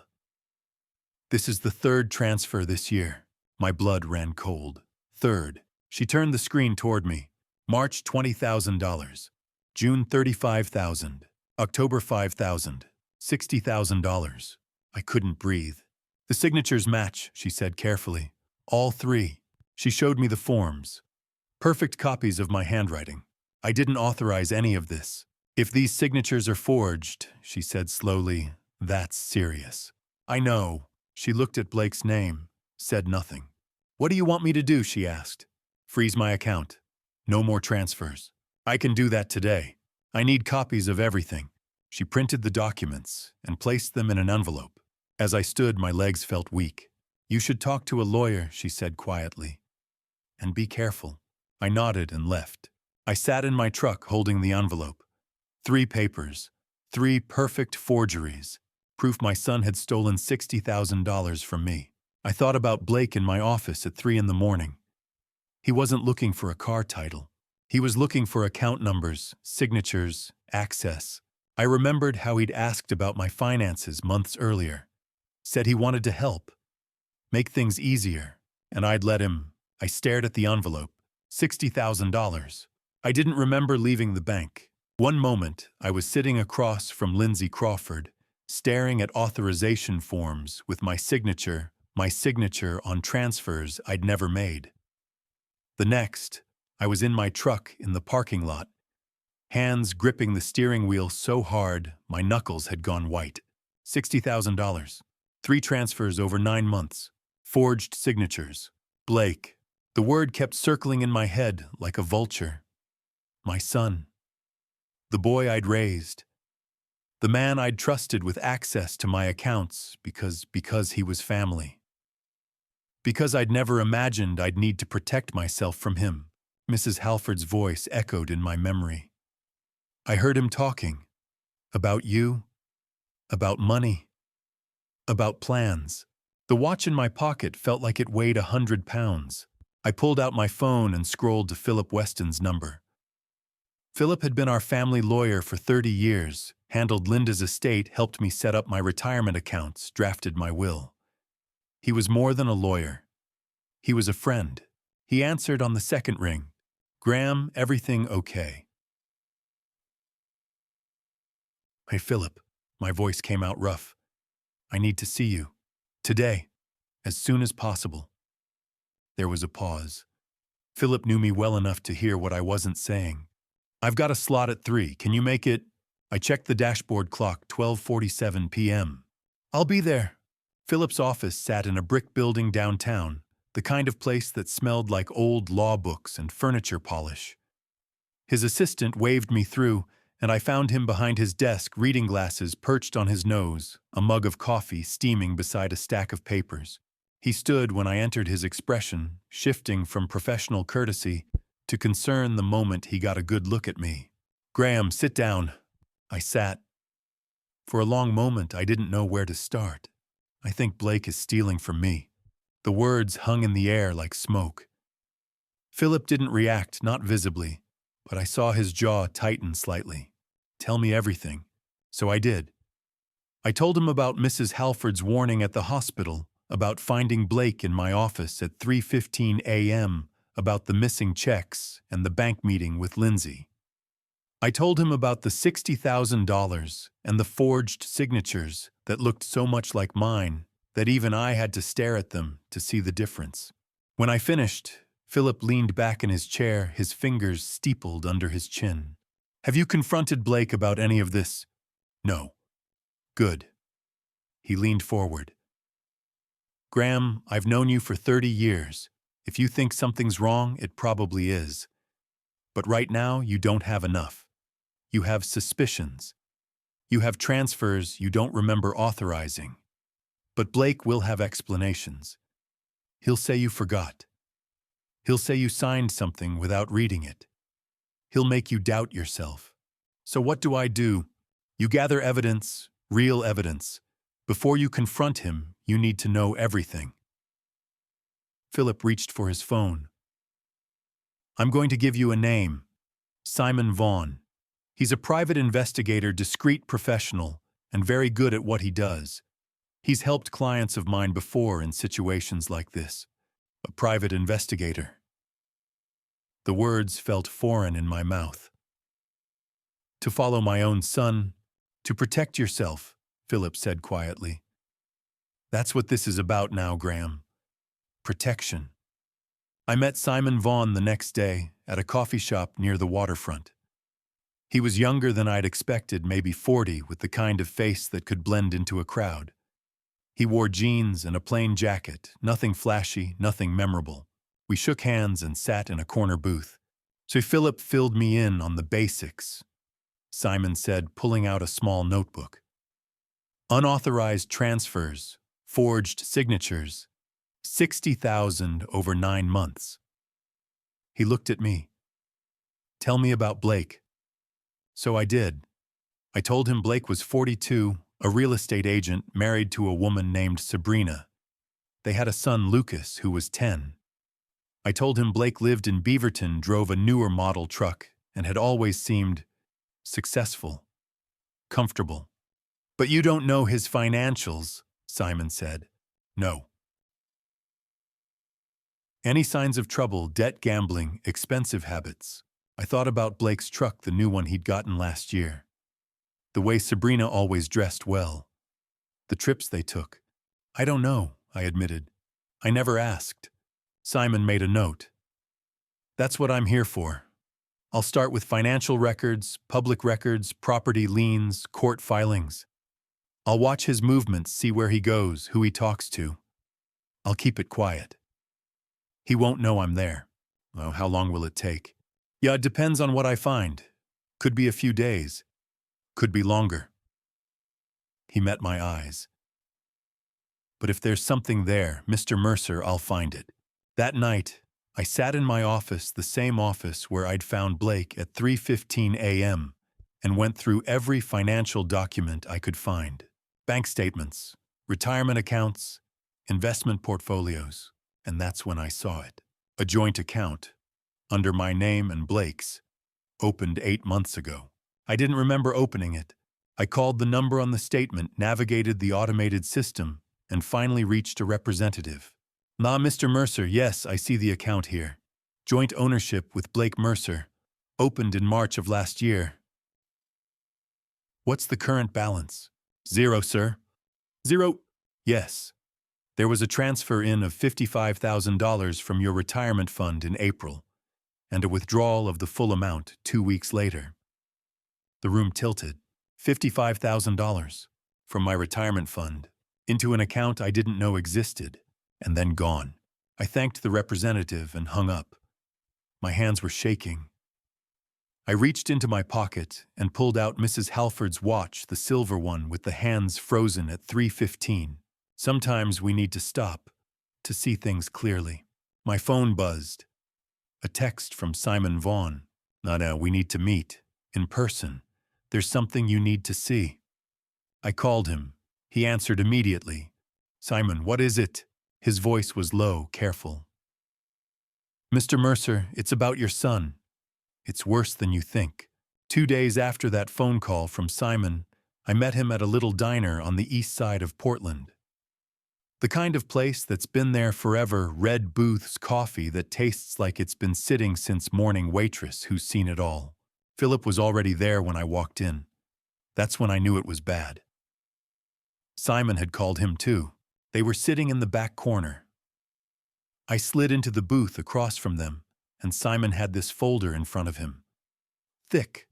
This is the 3rd transfer this year. My blood ran cold. 3rd. She turned the screen toward me. March $20,000. June $35,000. October $5,000. $60,000. I couldn't breathe. The signatures match, she said carefully. All 3. She showed me the forms. Perfect copies of my handwriting. I didn't authorize any of this. If these signatures are forged, she said slowly, that's serious. I know. She looked at Blake's name, said nothing. What do you want me to do, she asked. Freeze my account. No more transfers. I can do that today. I need copies of everything. She printed the documents and placed them in an envelope. As I stood, my legs felt weak. You should talk to a lawyer, she said quietly. And be careful. I nodded and left. I sat in my truck holding the envelope. 3 papers. 3 perfect forgeries. Proof my son had stolen $60,000 from me. I thought about Blake in my office at 3 a.m. He wasn't looking for a car title. He was looking for account numbers, signatures, access. I remembered how he'd asked about my finances months earlier. Said he wanted to help. Make things easier. And I'd let him. I stared at the envelope. $60,000. I didn't remember leaving the bank. One moment, I was sitting across from Lindsay Crawford, staring at authorization forms with my signature on transfers I'd never made. The next, I was in my truck in the parking lot, hands gripping the steering wheel so hard my knuckles had gone white. $60,000. 3 transfers over 9 months. Forged signatures. Blake. The word kept circling in my head like a vulture. My son. The boy I'd raised. The man I'd trusted with access to my accounts because he was family. Because I'd never imagined I'd need to protect myself from him. Mrs. Halford's voice echoed in my memory. I heard him talking. About you. About money. About plans. The watch in my pocket felt like it weighed 100 pounds. I pulled out my phone and scrolled to Philip Weston's number. Philip had been our family lawyer for 30 years, handled Linda's estate, helped me set up my retirement accounts, drafted my will. He was more than a lawyer. He was a friend. He answered on the second ring. Graham, everything okay? Hey, Philip. My voice came out rough. I need to see you. Today. As soon as possible. There was a pause. Philip knew me well enough to hear what I wasn't saying. I've got a slot at 3. Can you make it? I checked the dashboard clock, 12:47 p.m. I'll be there. Philip's office sat in a brick building downtown, the kind of place that smelled like old law books and furniture polish. His assistant waved me through, and I found him behind his desk, reading glasses perched on his nose, a mug of coffee steaming beside a stack of papers. He stood when I entered, his expression shifting from professional courtesy to concern the moment he got a good look at me. Graham, sit down. I sat. For a long moment, I didn't know where to start. I think Blake is stealing from me. The words hung in the air like smoke. Philip didn't react, not visibly. but I saw his jaw tighten slightly. "Tell me everything." So I did. I told him about Mrs. Halford's warning at the hospital, about finding Blake in my office at 3:15 a.m., about the missing checks and the bank meeting with Lindsay. I told him about the $60,000 and the forged signatures that looked so much like mine that even I had to stare at them to see the difference. When I finished, Philip leaned back in his chair, his fingers steepled under his chin. "Have you confronted Blake about any of this?" "No." "Good." He leaned forward. "Graham, I've known you for 30 years. If you think something's wrong, it probably is. But right now, you don't have enough. You have suspicions. You have transfers you don't remember authorizing. But Blake will have explanations. He'll say you forgot. He'll say you signed something without reading it. He'll make you doubt yourself. So what do? You gather evidence, real evidence. Before you confront him, you need to know everything." Philip reached for his phone. "I'm going to give you a name. Simon Vaughn. He's a private investigator, discreet professional, and very good at what he does. He's helped clients of mine before in situations like this. A private investigator." The words felt foreign in my mouth. "To follow my own son, to protect yourself," Philip said quietly. "That's what this is about now, Graham. Protection." I met Simon Vaughn the next day at a coffee shop near the waterfront. He was younger than I'd expected, maybe 40, with the kind of face that could blend into a crowd. He wore jeans and a plain jacket, nothing flashy, nothing memorable. We shook hands and sat in a corner booth. So Philip filled me in on the basics. Simon said, pulling out a small notebook. "Unauthorized transfers, forged signatures, 60,000 over 9 months. He looked at me. "Tell me about Blake." So I did. I told him Blake was 42, a real estate agent married to a woman named Sabrina. They had a son, Lucas, who was 10. I told him Blake lived in Beaverton, drove a newer model truck, and had always seemed successful, comfortable. "But you don't know his financials," Simon said. "No." Any signs of trouble, debt, gambling, expensive habits. I thought about Blake's truck, the new one he'd gotten last year. The way Sabrina always dressed well. The trips they took. "I don't know," I admitted. "I never asked." Simon made a note. "That's what I'm here for. I'll start with financial records, public records, property liens, court filings. I'll watch his movements, see where he goes, who he talks to. I'll keep it quiet. He won't know I'm there." "Oh, how long will it take?" "Yeah, it depends on what I find. Could be a few days. Could be longer." He met my eyes. "But if there's something there, Mr. Mercer, I'll find it." That night, I sat in my office, the same office where I'd found Blake at 3:15 a.m., and went through every financial document I could find. Bank statements, retirement accounts, investment portfolios, and that's when I saw it. A joint account, under my name and Blake's, opened 8 months ago. I didn't remember opening it. I called the number on the statement, navigated the automated system, and finally reached a representative. "Nah, Mr. Mercer, yes, I see the account here. Joint ownership with Blake Mercer. Opened in March of last year." "What's the current balance?" "Zero, sir." "Zero?" "Yes. There was a transfer in of $55,000 from your retirement fund in April, and a withdrawal of the full amount 2 weeks later." The room tilted. $55,000 from my retirement fund into an account I didn't know existed, and then gone. I thanked the representative and hung up. My hands were shaking. I reached into my pocket and pulled out Mrs. Halford's watch, the silver one with the hands frozen at 3:15. Sometimes we need to stop to see things clearly. My phone buzzed. A text from Simon Vaughn. "No, we need to meet. In person. There's something you need to see." I called him. He answered immediately. "Simon, what is it?" His voice was low, careful. "Mr. Mercer, it's about your son. It's worse than you think. 2 days after that phone call from Simon, I met him at a little diner on the east side of Portland. The kind of place that's been there forever, red booths, coffee that tastes like it's been sitting since morning waitress who's seen it all. Philip was already there when I walked in. That's when I knew it was bad. Simon had called him too. They were sitting in the back corner. I slid into the booth across from them, and Simon had this folder in front of him. Thick,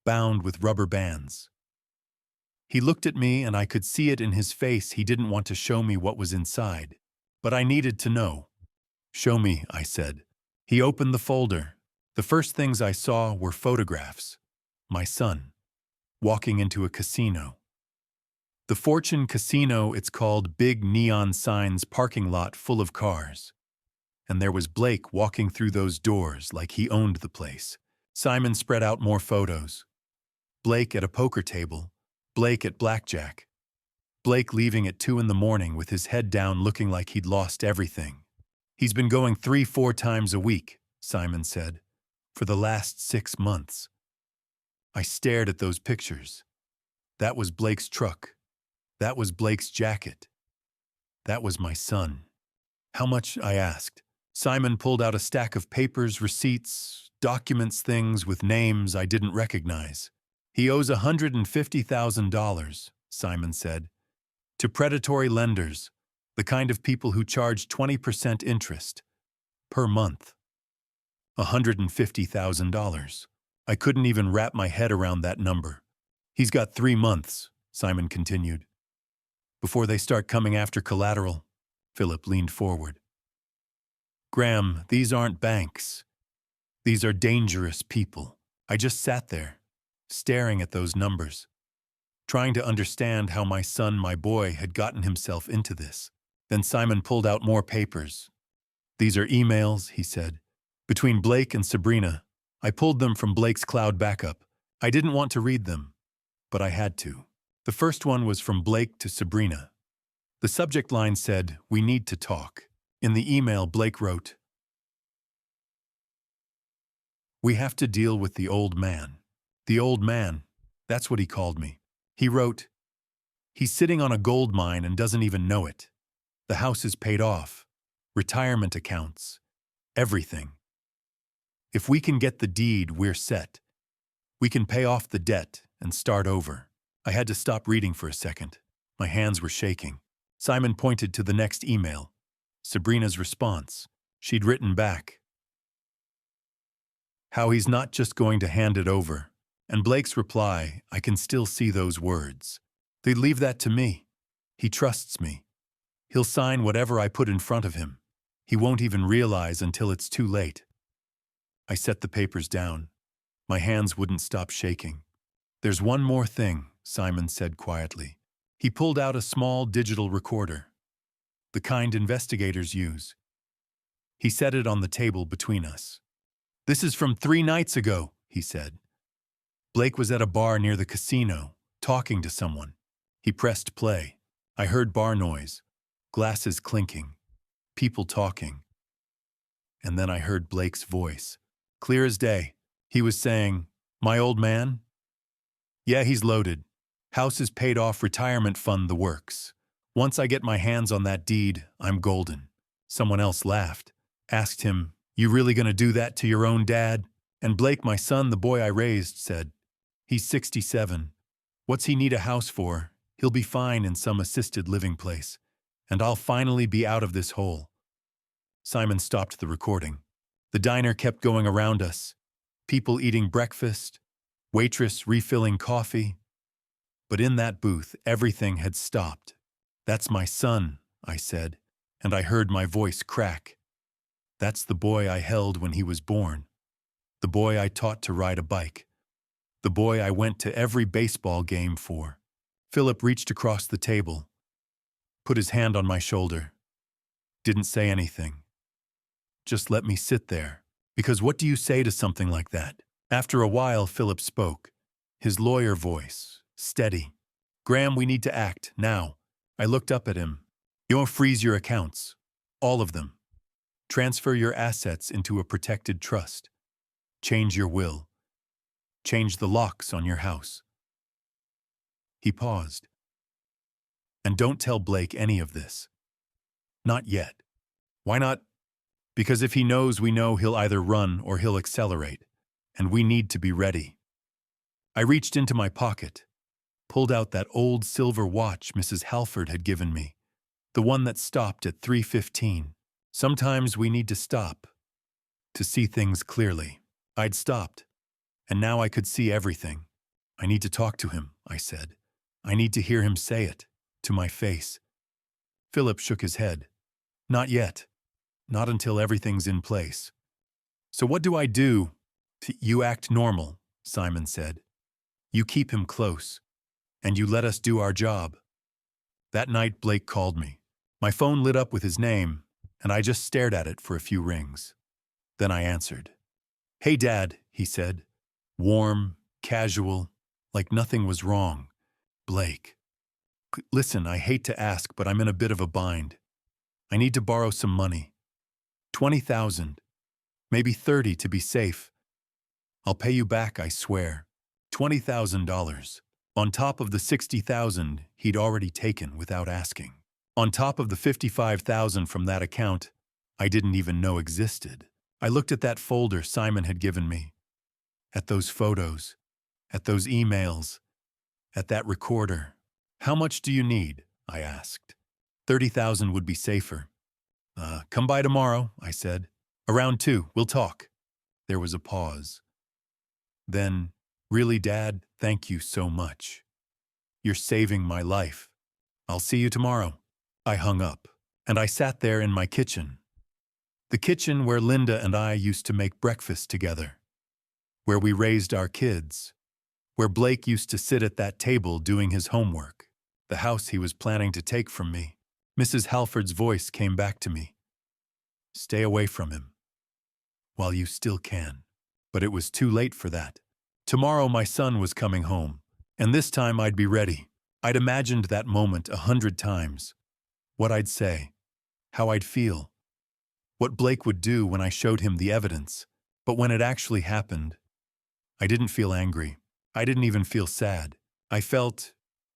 bound with rubber bands. He looked at me and I could see it in his face he didn't want to show me what was inside. But I needed to know. Show me, I said. He opened the folder. The first things I saw were photographs. My son, walking into a casino. The Fortune Casino, it's called, big neon signs, parking lot full of cars. And there was Blake walking through those doors like he owned the place. Simon spread out more photos. Blake at a poker table. Blake at blackjack. Blake leaving at 2 a.m. with his head down looking like he'd lost everything. He's been going 3-4 times a week, Simon said, for the last 6 months. I stared at those pictures. That was Blake's truck. That was Blake's jacket. That was my son. How much? I asked. Simon pulled out a stack of papers, receipts, documents, things with names I didn't recognize. He owes $150,000, Simon said, to predatory lenders, the kind of people who charge 20% interest per month. $150,000. I couldn't even wrap my head around that number. He's got 3 months, Simon continued. Before they start coming after collateral, Philip leaned forward. Graham, these aren't banks. These are dangerous people. I just sat there, staring at those numbers, trying to understand how my son, my boy, had gotten himself into this. Then Simon pulled out more papers. These are emails, he said, between Blake and Sabrina. I pulled them from Blake's cloud backup. I didn't want to read them, but I had to. The first one was from Blake to Sabrina. The subject line said, "We need to talk." In the email, Blake wrote, "We have to deal with the old man." The old man, that's what he called me. He wrote, "He's sitting on a gold mine and doesn't even know it. The house is paid off, retirement accounts, everything. If we can get the deed, we're set. We can pay off the debt and start over." I had to stop reading for a second. My hands were shaking. Simon pointed to the next email. Sabrina's response. She'd written back, how he's not just going to hand it over. And Blake's reply, I can still see those words. They'd leave that to me. He trusts me. He'll sign whatever I put in front of him. He won't even realize until it's too late. I set the papers down. My hands wouldn't stop shaking. There's one more thing, Simon said quietly. He pulled out a small digital recorder, the kind investigators use. He set it on the table between us. This is from 3 nights ago, he said. Blake was at a bar near the casino, talking to someone. He pressed play. I heard bar noise, glasses clinking, people talking. And then I heard Blake's voice, clear as day. He was saying, "My old man? Yeah, he's loaded. House is paid off, retirement fund, the works. Once I get my hands on that deed, I'm golden." Someone else laughed, asked him, "You really gonna do that to your own dad?" And Blake, my son, the boy I raised, said, "He's 67. What's he need a house for? He'll be fine in some assisted living place. And I'll finally be out of this hole." Simon stopped the recording. The diner kept going around us. People eating breakfast, waitress refilling coffee. But in that booth, everything had stopped. "That's my son," I said, and I heard my voice crack. "That's the boy I held when he was born. The boy I taught to ride a bike. The boy I went to every baseball game for." Philip reached across the table, put his hand on my shoulder. Didn't say anything. Just let me sit there. Because what do you say to something like that? After a while, Philip spoke. His lawyer voice, steady. "Graham, we need to act, now." I looked up at him. "You'll freeze your accounts. All of them. Transfer your assets into a protected trust. Change your will. Change the locks on your house. He paused. And don't tell Blake any of this. Not yet. Why not? Because if he knows we know, he'll either run or he'll accelerate, and we need to be ready. I reached into my pocket, pulled out that old silver watch Mrs. Halford had given me, the one that stopped at 3:15. Sometimes we need to stop to see things clearly. I'd stopped, and now I could see everything. I need to talk to him, I said. I need to hear him say it, to my face. Philip shook his head. Not yet. Not until everything's in place. So what do I do? You act normal, Simon said. You keep him close, and you let us do our job. That night Blake called me. My phone lit up with his name, and I just stared at it for a few rings. Then I answered. Hey, Dad, he said. Warm, casual, like nothing was wrong. Blake. Listen, I hate to ask, but I'm in a bit of a bind. I need to borrow some money. 20,000, maybe 30 to be safe. I'll pay you back, I swear. $20,000, on top of the 60,000 he'd already taken without asking. On top of the 55,000 from that account I didn't even know existed. I looked at that folder Simon had given me, at those photos, at those emails, at that recorder. How much do you need? I asked. 30,000 would be safer. Come by tomorrow, I said. Around 2, we'll talk. There was a pause. Then, really, Dad, thank you so much. You're saving my life. I'll see you tomorrow. I hung up, and I sat there in my kitchen. The kitchen where Linda and I used to make breakfast together, where we raised our kids, where Blake used to sit at that table doing his homework, the house he was planning to take from me. Mrs. Halford's voice came back to me. Stay away from him, while you still can. But it was too late for that. Tomorrow my son was coming home, and this time I'd be ready. I'd imagined that moment 100 times. What I'd say, how I'd feel, what Blake would do when I showed him the evidence. But when it actually happened, I didn't feel angry. I didn't even feel sad. I felt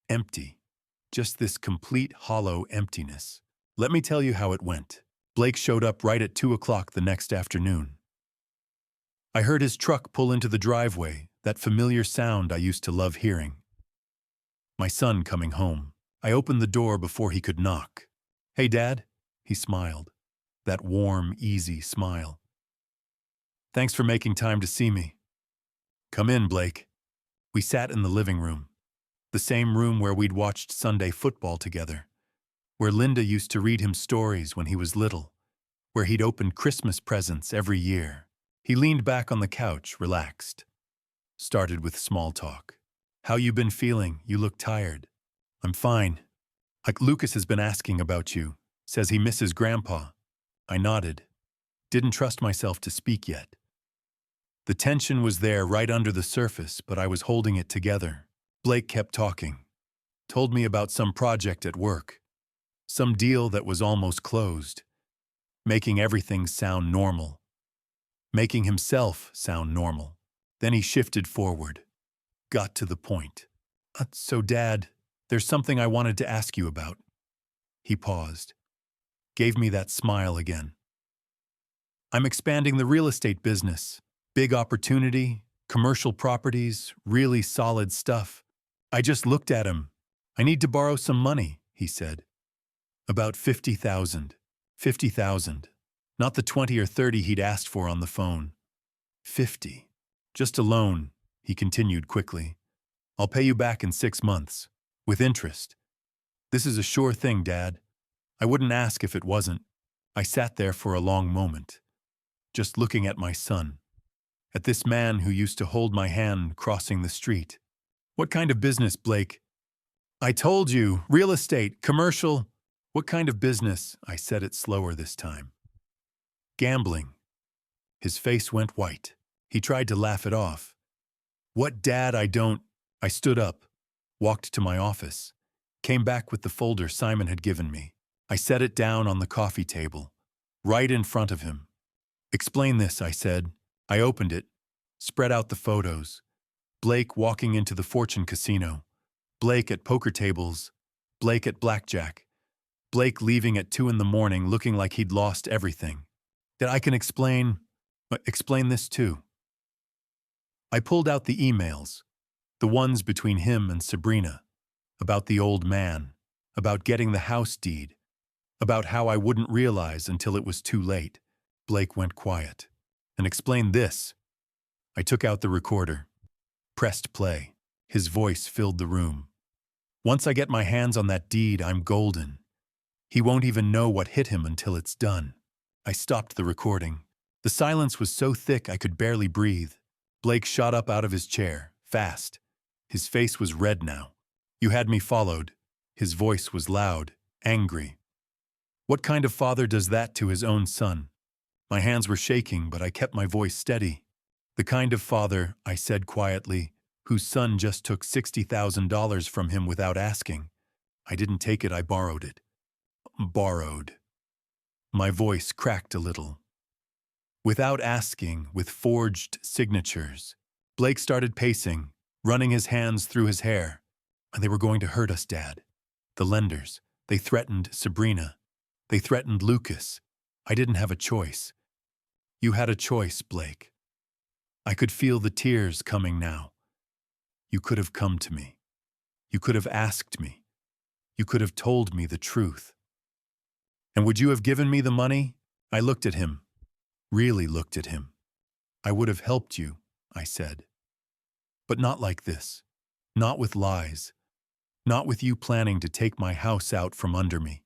empty. Just this complete hollow emptiness. Let me tell you how it went. Blake showed up right at 2 o'clock the next afternoon. I heard his truck pull into the driveway, that familiar sound I used to love hearing. My son coming home. I opened the door before he could knock. Hey, Dad, he smiled. That warm, easy smile. Thanks for making time to see me. Come in, Blake. We sat in the living room. The same room where we'd watched Sunday football together, where Linda used to read him stories when he was little, where he'd opened Christmas presents every year. He leaned back on the couch, relaxed. Started with small talk. How you been feeling? You look tired. I'm fine. Lucas has been asking about you. Says he misses Grandpa. I nodded. Didn't trust myself to speak yet. The tension was there right under the surface, but I was holding it together. Blake kept talking. Told me about some project at work. Some deal that was almost closed. Making everything sound normal. Making himself sound normal. Then he shifted forward. Got to the point. So, Dad, there's something I wanted to ask you about. He paused. Gave me that smile again. I'm expanding the real estate business. Big opportunity, commercial properties, really solid stuff. I just looked at him. I need to borrow some money, he said. About 50,000. 50,000. Not the 20 or 30 he'd asked for on the phone. 50. Just a loan, he continued quickly. I'll pay you back in 6 months. With interest. This is a sure thing, Dad. I wouldn't ask if it wasn't. I sat there for a long moment, just looking at my son. At this man who used to hold my hand crossing the street. What kind of business, Blake? I told you, real estate, commercial. What kind of business? I said it slower this time. Gambling. His face went white. He tried to laugh it off. What, Dad? I stood up, walked to my office, came back with the folder Simon had given me. I set it down on the coffee table, right in front of him. Explain this, I said. I opened it, Spread out the photos. Blake walking into the fortune casino. Blake at poker tables. Blake at blackjack. Blake leaving at 2 in the morning looking like he'd lost everything. That I can explain this too. I pulled out the emails, the ones between him and Sabrina, about the old man, about getting the house deed, about how I wouldn't realize until it was too late. Blake went quiet and explained this. I took out the recorder, pressed play. His voice filled the room. Once I get my hands on that deed, I'm golden. He won't even know what hit him until it's done. I stopped the recording. The silence was so thick I could barely breathe. Blake shot up out of his chair, fast. His face was red now. You had me followed. His voice was loud, angry. What kind of father does that to his own son? My hands were shaking, but I kept my voice steady. The kind of father, I said quietly, whose son just took $60,000 from him without asking. I didn't take it, I borrowed it. Borrowed. My voice cracked a little. Without asking, with forged signatures. Blake started pacing, running his hands through his hair. And they were going to hurt us, Dad. The lenders. They threatened Sabrina. They threatened Lucas. I didn't have a choice. You had a choice, Blake. I could feel the tears coming now. You could have come to me. You could have asked me. You could have told me the truth. And would you have given me the money? I looked at him. Really looked at him. I would have helped you, I said. But not like this. Not with lies. Not with you planning to take my house out from under me.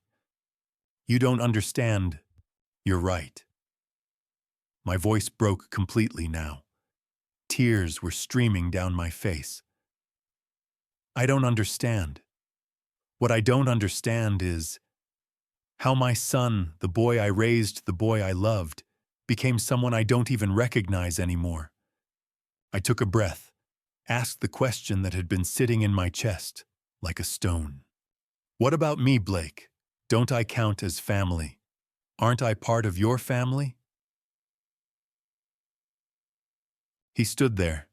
You don't understand. You're right. My voice broke completely now. Tears were streaming down my face. I don't understand. What I don't understand is how my son, the boy I raised, the boy I loved, became someone I don't even recognize anymore. I took a breath, asked the question that had been sitting in my chest, like a stone. What about me, Blake? Don't I count as family? Aren't I part of your family? He stood there,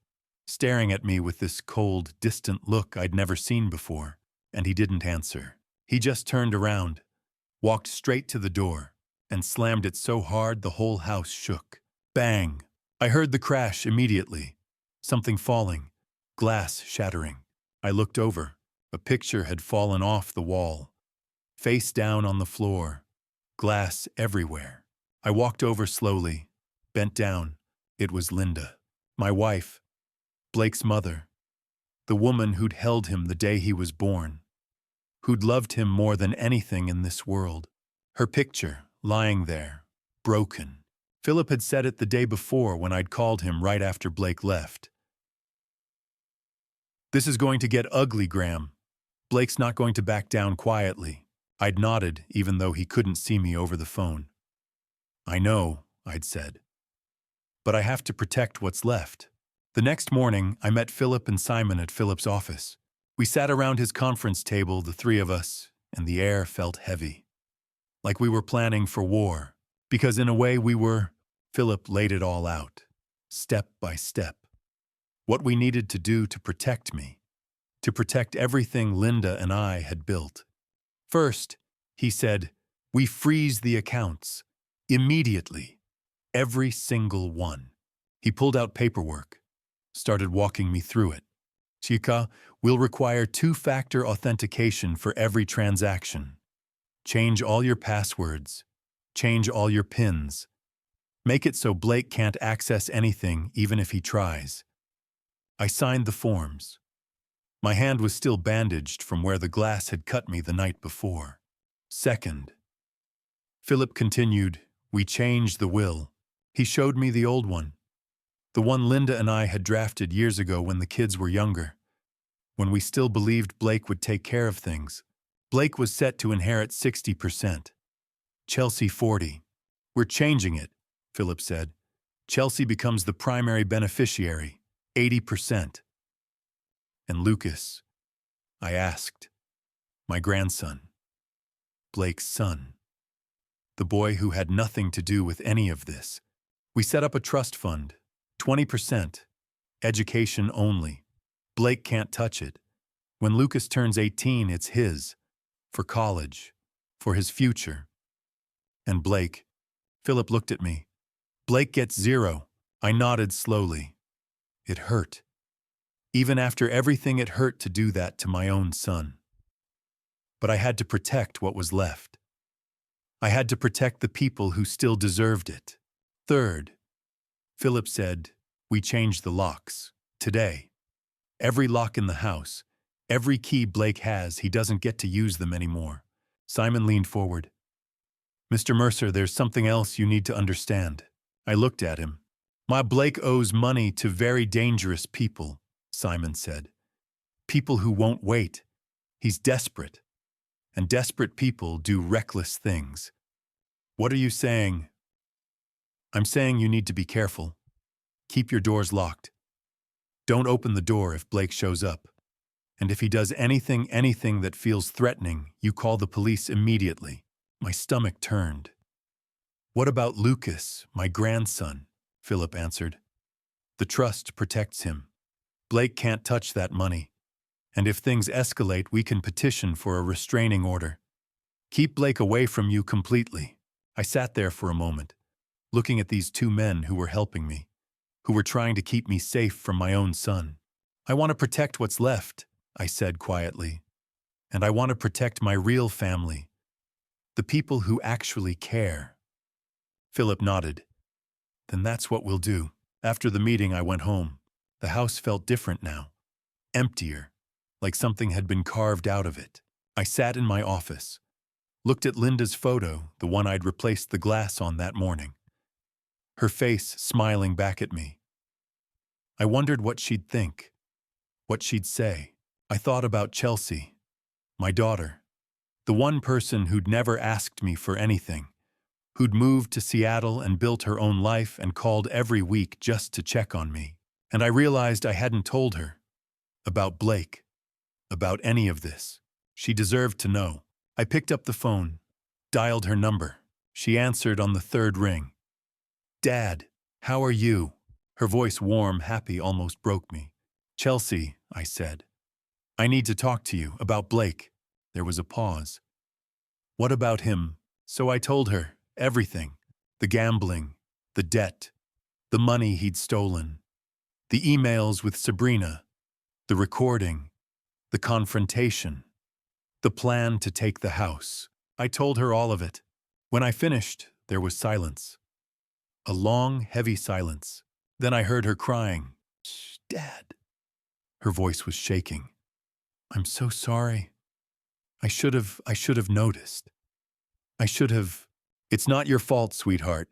staring at me with this cold, distant look I'd never seen before, and he didn't answer. He just turned around, walked straight to the door, and slammed it so hard the whole house shook. Bang! I heard the crash immediately. Something falling, glass shattering. I looked over. A picture had fallen off the wall. Face down on the floor. Glass everywhere. I walked over slowly, bent down. It was Linda, my wife, Blake's mother, the woman who'd held him the day he was born, who'd loved him more than anything in this world. Her picture, lying there, broken. Philip had said it the day before when I'd called him right after Blake left. This is going to get ugly, Graham. Blake's not going to back down quietly. I'd nodded, even though he couldn't see me over the phone. I know, I'd said. But I have to protect what's left. The next morning, I met Philip and Simon at Philip's office. We sat around his conference table, the three of us, and the air felt heavy. Like we were planning for war. Because in a way we were. Philip laid it all out, step by step. What we needed to do to protect me. To protect everything Linda and I had built. First, he said, we freeze the accounts. Immediately. Every single one. He pulled out paperwork. Started walking me through it. Chica, we'll require 2-factor authentication for every transaction. Change all your passwords. Change all your PINs. Make it so Blake can't access anything even if he tries. I signed the forms. My hand was still bandaged from where the glass had cut me the night before. Second, Philip continued, we changed the will. He showed me the old one. The one Linda and I had drafted years ago when the kids were younger. When we still believed Blake would take care of things. Blake was set to inherit 60%. Chelsea 40. We're changing it, Philip said. Chelsea becomes the primary beneficiary, 80%. And Lucas, I asked, my grandson, Blake's son, the boy who had nothing to do with any of this. We set up a trust fund, 20%, Education only. Blake can't touch it. When Lucas turns 18, it's his. For college. For his future. And Blake. Philip looked at me. Blake gets 0. I nodded slowly. It hurt. Even after everything, it hurt to do that to my own son. But I had to protect what was left. I had to protect the people who still deserved it. Third, Philip said, we changed the locks. Today. Every lock in the house, every key Blake has, he doesn't get to use them anymore. Simon leaned forward. Mr. Mercer, there's something else you need to understand. I looked at him. My Blake owes money to very dangerous people, Simon said. People who won't wait. He's desperate. And desperate people do reckless things. What are you saying? I'm saying you need to be careful. Keep your doors locked. Don't open the door if Blake shows up. And if he does anything that feels threatening, you call the police immediately. My stomach turned. What about Lucas, my grandson? Philip answered. The trust protects him. Blake can't touch that money. And if things escalate, we can petition for a restraining order. Keep Blake away from you completely. I sat there for a moment, looking at these 2 men who were helping me, who were trying to keep me safe from my own son. I want to protect what's left, I said quietly. And I want to protect my real family, the people who actually care. Philip nodded. Then that's what we'll do. After the meeting, I went home. The house felt different now, emptier, like something had been carved out of it. I sat in my office, looked at Linda's photo, the one I'd replaced the glass on that morning. Her face smiling back at me. I wondered what she'd think, what she'd say. I thought about Chelsea, my daughter, the one person who'd never asked me for anything, who'd moved to Seattle and built her own life and called every week just to check on me. And I realized I hadn't told her about Blake, about any of this. She deserved to know. I picked up the phone, dialed her number. She answered on the 3rd ring. Dad, how are you? Her voice, warm, happy, almost broke me. Chelsea, I said. I need to talk to you about Blake. There was a pause. What about him? So I told her everything. The gambling, the debt, the money he'd stolen, the emails with Sabrina, the recording, the confrontation, the plan to take the house. I told her all of it. When I finished, there was silence. A long, heavy silence. Then I heard her crying, "Shh, Dad." Her voice was shaking. I'm so sorry. I should have noticed. I should have. It's not your fault, sweetheart.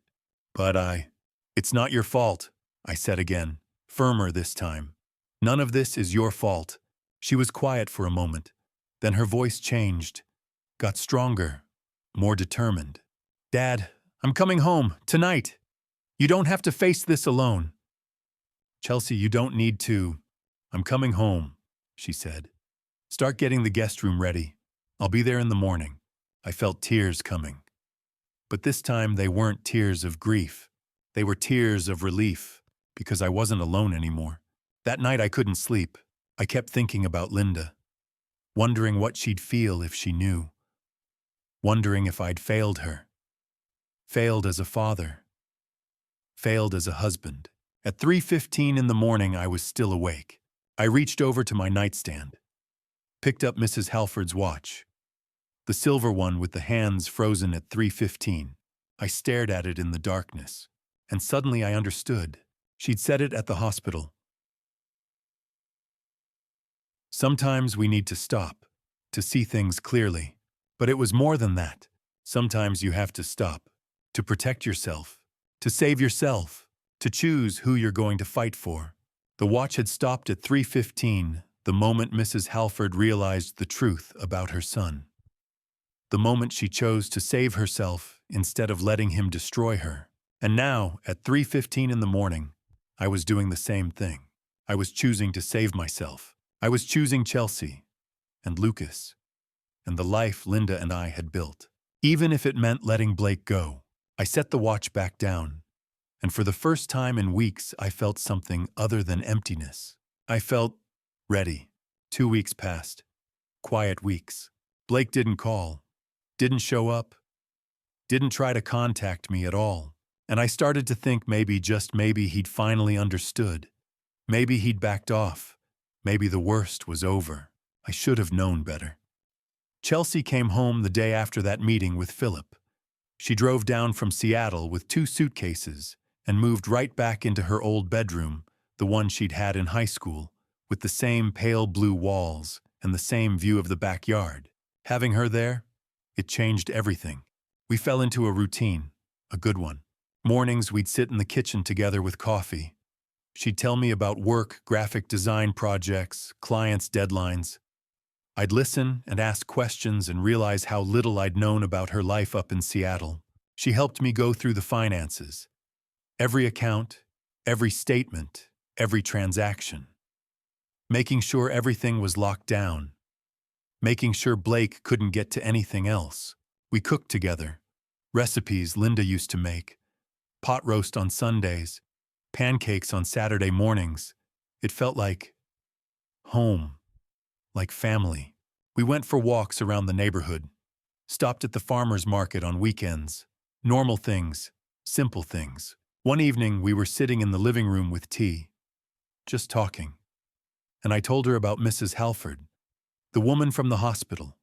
It's not your fault, I said again, firmer this time. None of this is your fault. She was quiet for a moment. Then her voice changed, got stronger, more determined. Dad, I'm coming home, tonight. You don't have to face this alone. Chelsea, you don't need to. I'm coming home, she said. Start getting the guest room ready. I'll be there in the morning. I felt tears coming. But this time they weren't tears of grief. They were tears of relief, because I wasn't alone anymore. That night I couldn't sleep. I kept thinking about Linda, wondering what she'd feel if she knew, wondering if I'd failed her. Failed as a father. Failed as a husband. At 3:15 in the morning, I was still awake. I reached over to my nightstand, picked up Mrs. Halford's watch, the silver one with the hands frozen at 3:15. I stared at it in the darkness, and suddenly I understood. She'd set it at the hospital. Sometimes we need to stop, to see things clearly. But it was more than that. Sometimes you have to stop, to protect yourself, to save yourself, to choose who you're going to fight for. The watch had stopped at 3:15, the moment Mrs. Halford realized the truth about her son. The moment she chose to save herself instead of letting him destroy her. And now, at 3:15 in the morning, I was doing the same thing. I was choosing to save myself. I was choosing Chelsea and Lucas and the life Linda and I had built. Even if it meant letting Blake go. I set the watch back down, And for the first time in weeks, I felt something other than emptiness. I felt ready. 2 weeks passed. Quiet weeks. Blake didn't call, didn't show up, didn't try to contact me at all. And I started to think maybe, just maybe, he'd finally understood. Maybe he'd backed off. Maybe the worst was over. I should have known better. Chelsea came home the day after that meeting with Philip. She drove down from Seattle with 2 suitcases and moved right back into her old bedroom, the one she'd had in high school, with the same pale blue walls and the same view of the backyard. Having her there, it changed everything. We fell into a routine, a good one. Mornings we'd sit in the kitchen together with coffee. She'd tell me about work, graphic design projects, clients' deadlines. I'd listen and ask questions and realize how little I'd known about her life up in Seattle. She helped me go through the finances. Every account, every statement, every transaction. Making sure everything was locked down. Making sure Blake couldn't get to anything else. We cooked together. Recipes Linda used to make. Pot roast on Sundays. Pancakes on Saturday mornings. It felt like home. Like family. We went for walks around the neighborhood. Stopped at the farmer's market on weekends. Normal things. Simple things. One evening, we were sitting in the living room with tea. Just talking. And I told her about Mrs. Halford. The woman from the hospital.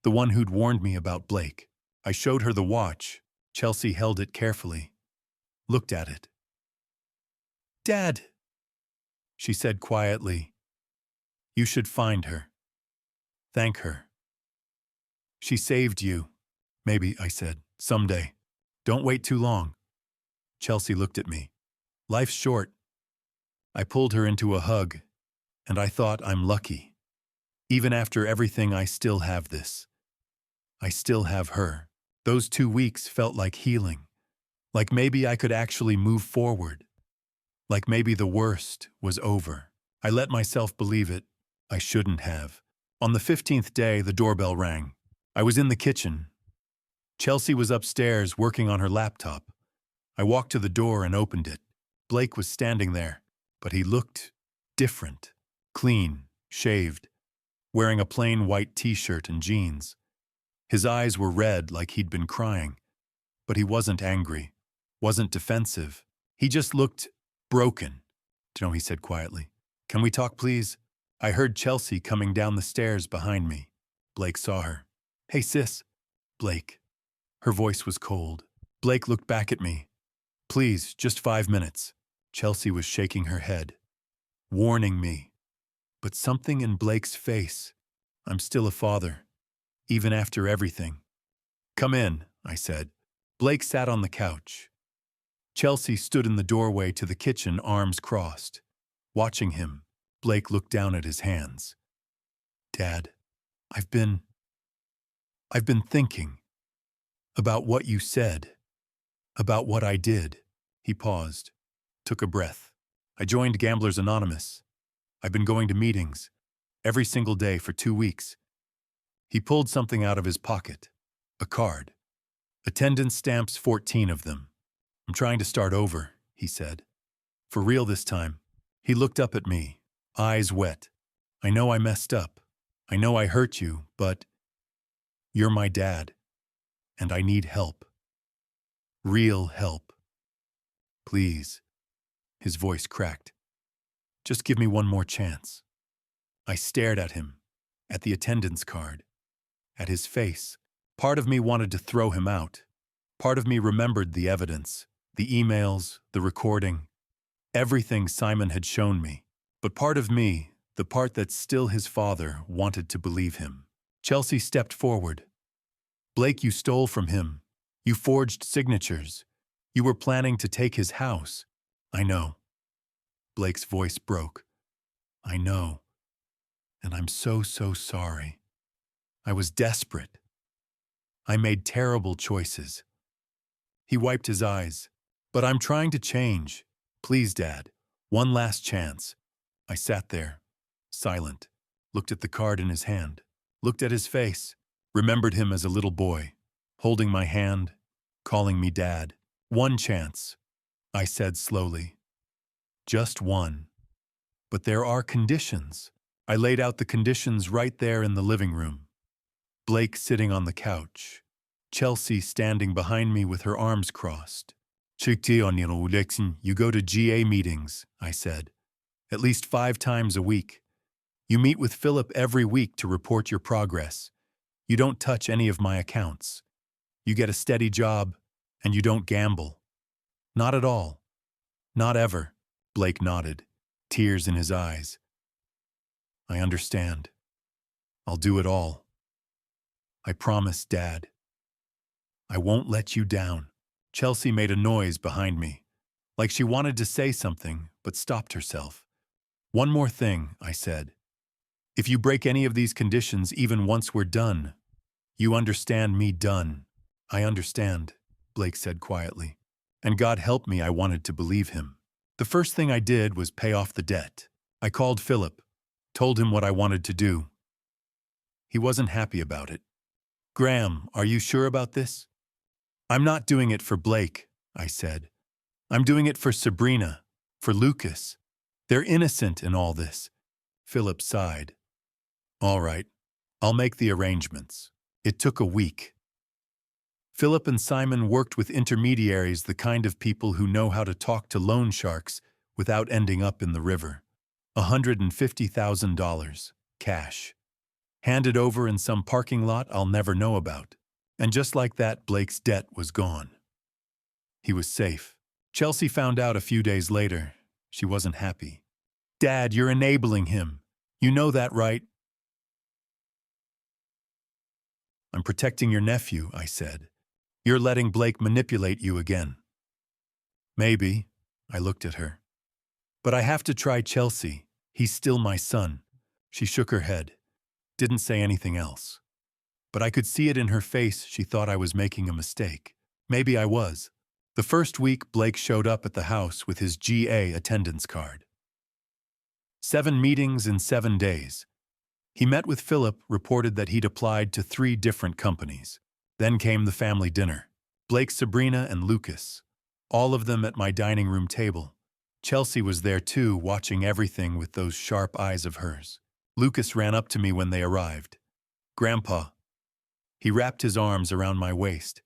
The one who'd warned me about Blake. I showed her the watch. Chelsea held it carefully. Looked at it. "Dad," she said quietly, "you should find her. Thank her. She saved you." "Maybe," I said, "someday. Don't wait too long." Chelsea looked at me. "Life's short." I pulled her into a hug, and I thought, I'm lucky. Even after everything, I still have this. I still have her. Those 2 weeks felt like healing. Like maybe I could actually move forward. Like maybe the worst was over. I let myself believe it. I shouldn't have. On the 15th day, the doorbell rang. I was in the kitchen. Chelsea was upstairs working on her laptop. I walked to the door and opened it. Blake was standing there, but he looked different. Clean, shaved, wearing a plain white t-shirt and jeans. His eyes were red like he'd been crying, but he wasn't angry, wasn't defensive. He just looked broken. "No," he said quietly. "Can we talk, please?" I heard Chelsea coming down the stairs behind me. Blake saw her. "Hey, sis." "Blake." Her voice was cold. Blake looked back at me. "Please, just 5 minutes." Chelsea was shaking her head, warning me. But something in Blake's face. I'm still a father, even after everything. "Come in," I said. Blake sat on the couch. Chelsea stood in the doorway to the kitchen, arms crossed. Watching him, Blake looked down at his hands. "Dad, I've been thinking about what you said, about what I did." He paused, took a breath. "I joined Gamblers Anonymous. I've been going to meetings every single day for 2 weeks. He pulled something out of his pocket, a card. "Attendance stamps, 14 of them. I'm trying to start over," he said. "For real this time." He looked up at me, eyes wet. "I know I messed up. I know I hurt you, but you're my dad, and I need help. Real help. Please." His voice cracked. "Just give me one more chance." I stared at him, at the attendance card, at his face. Part of me wanted to throw him out. Part of me remembered the evidence, the emails, the recording, everything Simon had shown me. But part of me, the part that's still his father, wanted to believe him. Chelsea stepped forward. "Blake, you stole from him. You forged signatures. You were planning to take his house." "I know." Blake's voice broke. "I know. And I'm so sorry. I was desperate. I made terrible choices." He wiped his eyes. "But I'm trying to change. Please, Dad. One last chance." I sat there, silent, looked at the card in his hand, looked at his face, remembered him as a little boy, holding my hand, calling me Dad. One chance. I said slowly. Just one. But there are conditions. I laid out the conditions right there in the living room. Blake sitting on the couch. Chelsea standing behind me with her arms crossed. You go to GA meetings, I said. At least 5 times a week. You meet with Philip every week to report your progress. You don't touch any of my accounts. You get a steady job, and you don't gamble. Not at all. Not ever. Blake nodded, tears in his eyes. I understand. I'll do it all. I promise, Dad. I won't let you down. Chelsea made a noise behind me, like she wanted to say something, but stopped herself. One more thing, I said. If you break any of these conditions even once we're done, you understand me done. I understand, Blake said quietly. And God help me, I wanted to believe him. The first thing I did was pay off the debt. I called Philip, told him what I wanted to do. He wasn't happy about it. Graham, are you sure about this? I'm not doing it for Blake, I said. I'm doing it for Sabrina, for Lucas. They're innocent in all this. Philip sighed. All right, I'll make the arrangements. It took a week. Philip and Simon worked with intermediaries, the kind of people who know how to talk to loan sharks without ending up in the river. $150,000, cash. Handed over in some parking lot I'll never know about. And just like that, Blake's debt was gone. He was safe. Chelsea found out a few days later. She wasn't happy. Dad, you're enabling him. You know that, right? I'm protecting your nephew, I said. You're letting Blake manipulate you again. Maybe, I looked at her. But I have to try Chelsea. He's still my son. She shook her head. Didn't say anything else. But I could see it in her face. She thought I was making a mistake. Maybe I was. The first week, Blake showed up at the house with his GA attendance card. 7 meetings in 7 days. He met with Philip, reported that he'd applied to 3 different companies. Then came the family dinner. Blake, Sabrina, and Lucas. All of them at my dining room table. Chelsea was there too, watching everything with those sharp eyes of hers. Lucas ran up to me when they arrived. Grandpa. He wrapped his arms around my waist.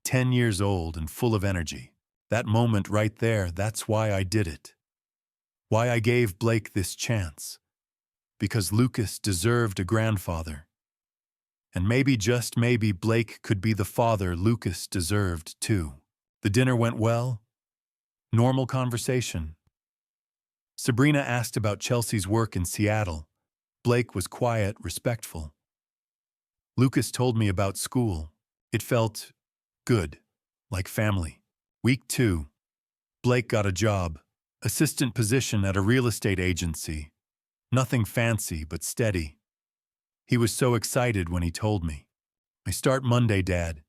10 years old and full of energy. That moment right there, that's why I did it. Why I gave Blake this chance. Because Lucas deserved a grandfather. And maybe, just maybe, Blake could be the father Lucas deserved too. The dinner went well. Normal conversation. Sabrina asked about Chelsea's work in Seattle. Blake was quiet, respectful. Lucas told me about school. It felt good, like family. Week 2. Blake got a job, assistant position at a real estate agency. Nothing fancy, but steady. He was so excited when he told me. I start Monday, Dad.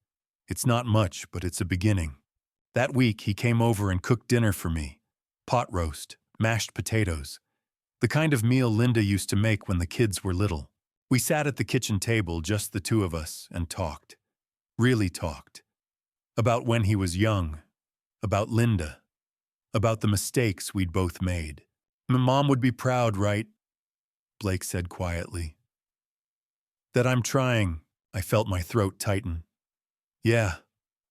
It's not much, but it's a beginning. That week, he came over and cooked dinner for me. Pot roast, mashed potatoes. The kind of meal Linda used to make when the kids were little. We sat at the kitchen table, just the 2 of us, and talked. Really talked. About when he was young. About Linda. About the mistakes we'd both made. Mom would be proud, right? Blake said quietly. That I'm trying. I felt my throat tighten. Yeah,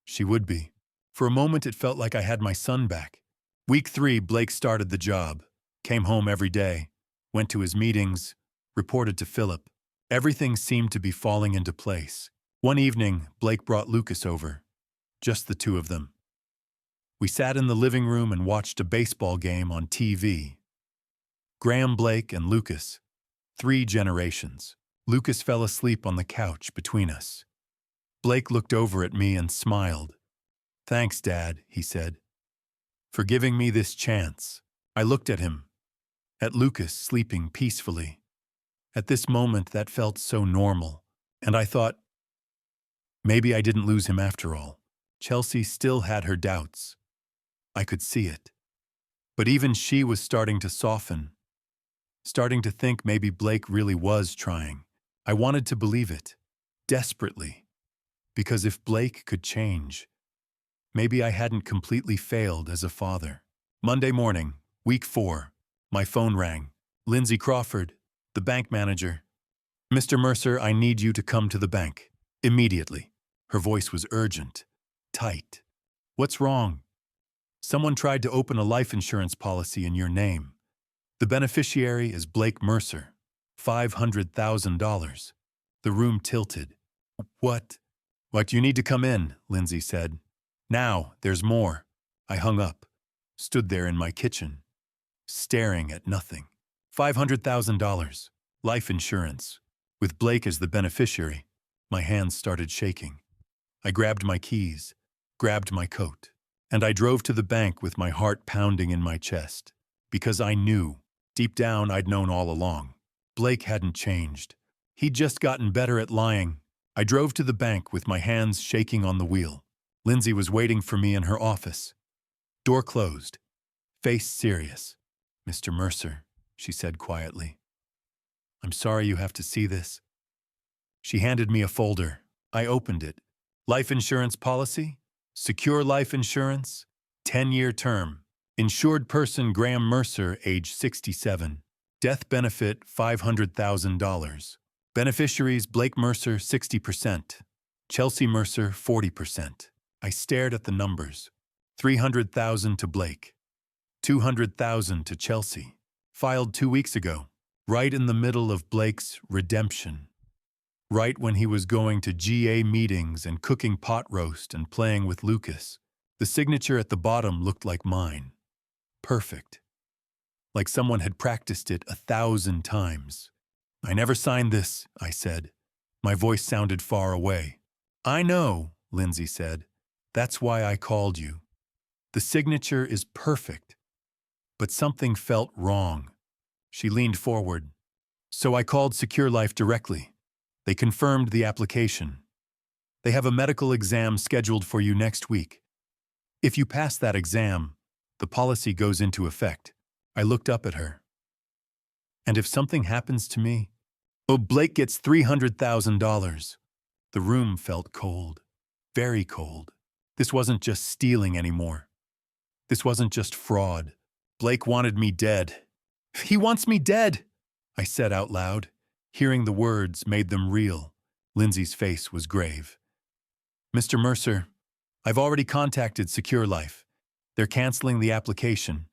she would be. For a moment it felt like I had my son back. Week 3, Blake started the job. Came home every day. Went to his meetings. Reported to Philip. Everything seemed to be falling into place. One evening, Blake brought Lucas over. Just the 2 of them. We sat in the living room and watched a baseball game on TV. Graham, Blake, and Lucas. 3 generations. Lucas fell asleep on the couch between us. Blake looked over at me and smiled. Thanks, Dad, he said, for giving me this chance. I looked at him. At Lucas sleeping peacefully. At this moment, that felt so normal, and I thought, maybe I didn't lose him after all. Chelsea still had her doubts. I could see it. But even she was starting to soften, starting to think maybe Blake really was trying. I wanted to believe it, desperately, because if Blake could change, Maybe I hadn't completely failed as a father. Monday morning, week 4. My phone rang. Lindsay Crawford, the bank manager. Mr. Mercer, I need you to come to the bank. Immediately. Her voice was urgent, tight. What's wrong? Someone tried to open a life insurance policy in your name. The beneficiary is Blake Mercer. $500,000. The room tilted. What? What, you need to come in, Lindsay said. Now, there's more. I hung up, stood there in my kitchen, staring at nothing. $500,000. Life insurance. With Blake as the beneficiary, my hands started shaking. I grabbed my keys, grabbed my coat, and I drove to the bank with my heart pounding in my chest. Because I knew, deep down I'd known all along. Blake hadn't changed. He'd just gotten better at lying. I drove to the bank with my hands shaking on the wheel. Lindsay was waiting for me in her office. Door closed, face serious. Mr. Mercer, she said quietly. I'm sorry you have to see this. She handed me a folder. I opened it. Life insurance policy, secure life insurance, 10-year term. Insured person Graham Mercer, age 67. Death benefit $500,000. Beneficiaries Blake Mercer 60%. Chelsea Mercer 40%. I stared at the numbers. $300,000 to Blake. $200,000 to Chelsea. Filed 2 weeks ago, right in the middle of Blake's redemption. Right when he was going to GA meetings and cooking pot roast and playing with Lucas. The signature at the bottom looked like mine. Perfect. Like someone had practiced it 1,000 times. I never signed this, I said. My voice sounded far away. I know, Lindsay said. That's why I called you. The signature is perfect. But something felt wrong. She leaned forward. So I called Secure Life directly. They confirmed the application. They have a medical exam scheduled for you next week. If you pass that exam, the policy goes into effect. I looked up at her. And if something happens to me? Oh, Blake gets $300,000. The room felt cold. Very cold. This wasn't just stealing anymore. This wasn't just fraud. Blake wanted me dead. He wants me dead, I said out loud. Hearing the words made them real. Lindsay's face was grave. Mr. Mercer, I've already contacted Secure Life. They're canceling the application.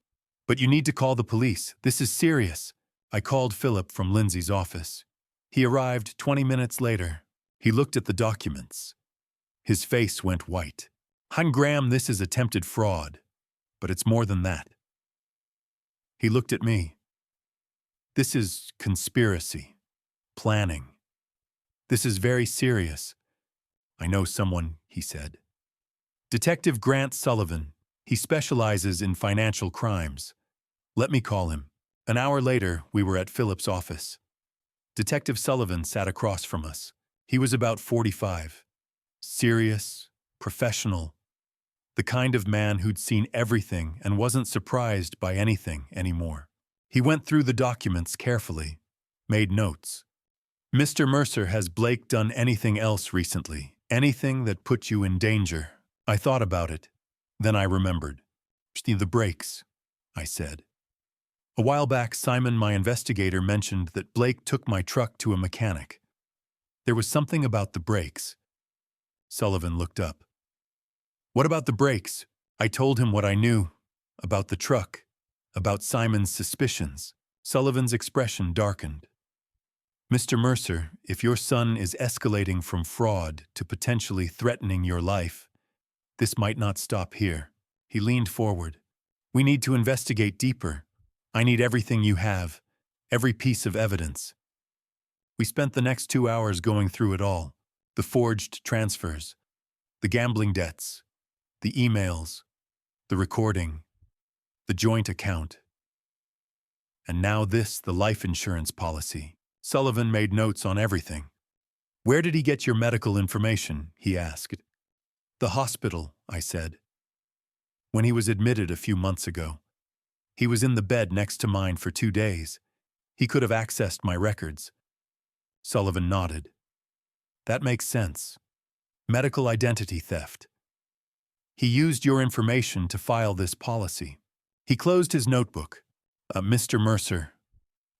But you need to call the police. This is serious. I called Philip from Lindsay's office. He arrived 20 minutes later. He looked at the documents. His face went white. Graham, this is attempted fraud. But it's more than that. He looked at me. This is conspiracy. Planning. This is very serious. I know someone, he said. Detective Grant Sullivan. He specializes in financial crimes. Let me call him. An hour later, we were at Philip's office. Detective Sullivan sat across from us. He was about 45. Serious, professional. The kind of man who'd seen everything and wasn't surprised by anything anymore. He went through the documents carefully, made notes. Mr. Mercer, has Blake done anything else recently? Anything that put you in danger? I thought about it. Then I remembered. The brakes, I said. A while back, Simon, my investigator, mentioned that Blake took my truck to a mechanic. There was something about the brakes. Sullivan looked up. What about the brakes? I told him what I knew. About the truck. About Simon's suspicions. Sullivan's expression darkened. Mr. Mercer, if your son is escalating from fraud to potentially threatening your life, this might not stop here. He leaned forward. We need to investigate deeper. I need everything you have, every piece of evidence. We spent the next 2 hours going through it all. The forged transfers, the gambling debts, the emails, the recording, the joint account. And now this, the life insurance policy. Sullivan made notes on everything. Where did he get your medical information? He asked. The hospital, I said. When he was admitted a few months ago. He was in the bed next to mine for 2 days. He could have accessed my records. Sullivan nodded. That makes sense. Medical identity theft. He used your information to file this policy. He closed his notebook. Mr. Mercer,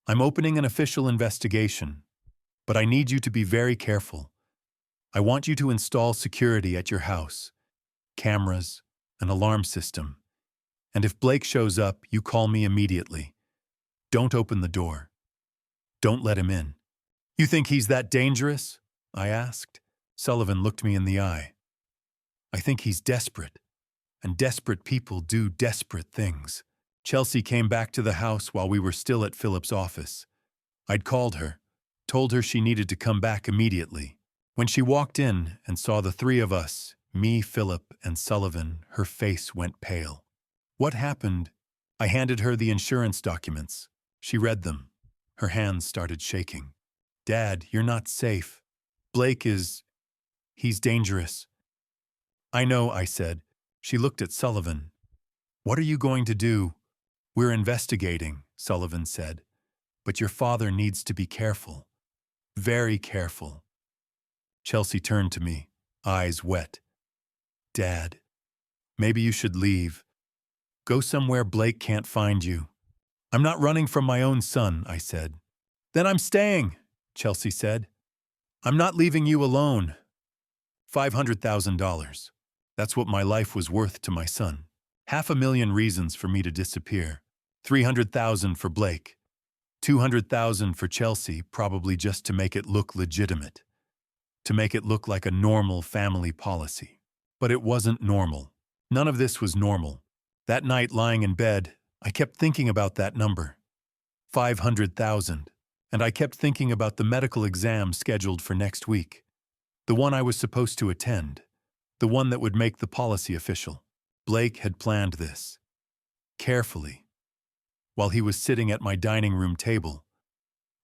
I'm opening an official investigation, but I need you to be very careful. I want you to install security at your house, cameras, an alarm system. And if Blake shows up, you call me immediately. Don't open the door. Don't let him in. You think he's that dangerous? I asked. Sullivan looked me in the eye. I think he's desperate, and desperate people do desperate things. Chelsea came back to the house while we were still at Philip's office. I'd called her, told her she needed to come back immediately. When she walked in and saw the three of us, me, Philip, and Sullivan, her face went pale. What happened? I handed her the insurance documents. She read them. Her hands started shaking. Dad, you're not safe. Blake he's dangerous. I know, I said. She looked at Sullivan. What are you going to do? We're investigating, Sullivan said. But your father needs to be careful. Very careful. Chelsea turned to me, eyes wet. Dad, maybe you should leave. Go somewhere Blake can't find you. I'm not running from my own son, I said. Then I'm staying, Chelsea said. I'm not leaving you alone. $500,000. That's what my life was worth to my son. 500,000 reasons for me to disappear. 300,000 for Blake. 200,000 for Chelsea, probably just to make it look legitimate. To make it look like a normal family policy. But it wasn't normal. None of this was normal. That night, lying in bed, I kept thinking about that number. 500,000. And I kept thinking about the medical exam scheduled for next week. The one I was supposed to attend. The one that would make the policy official. Blake had planned this. Carefully. While he was sitting at my dining room table.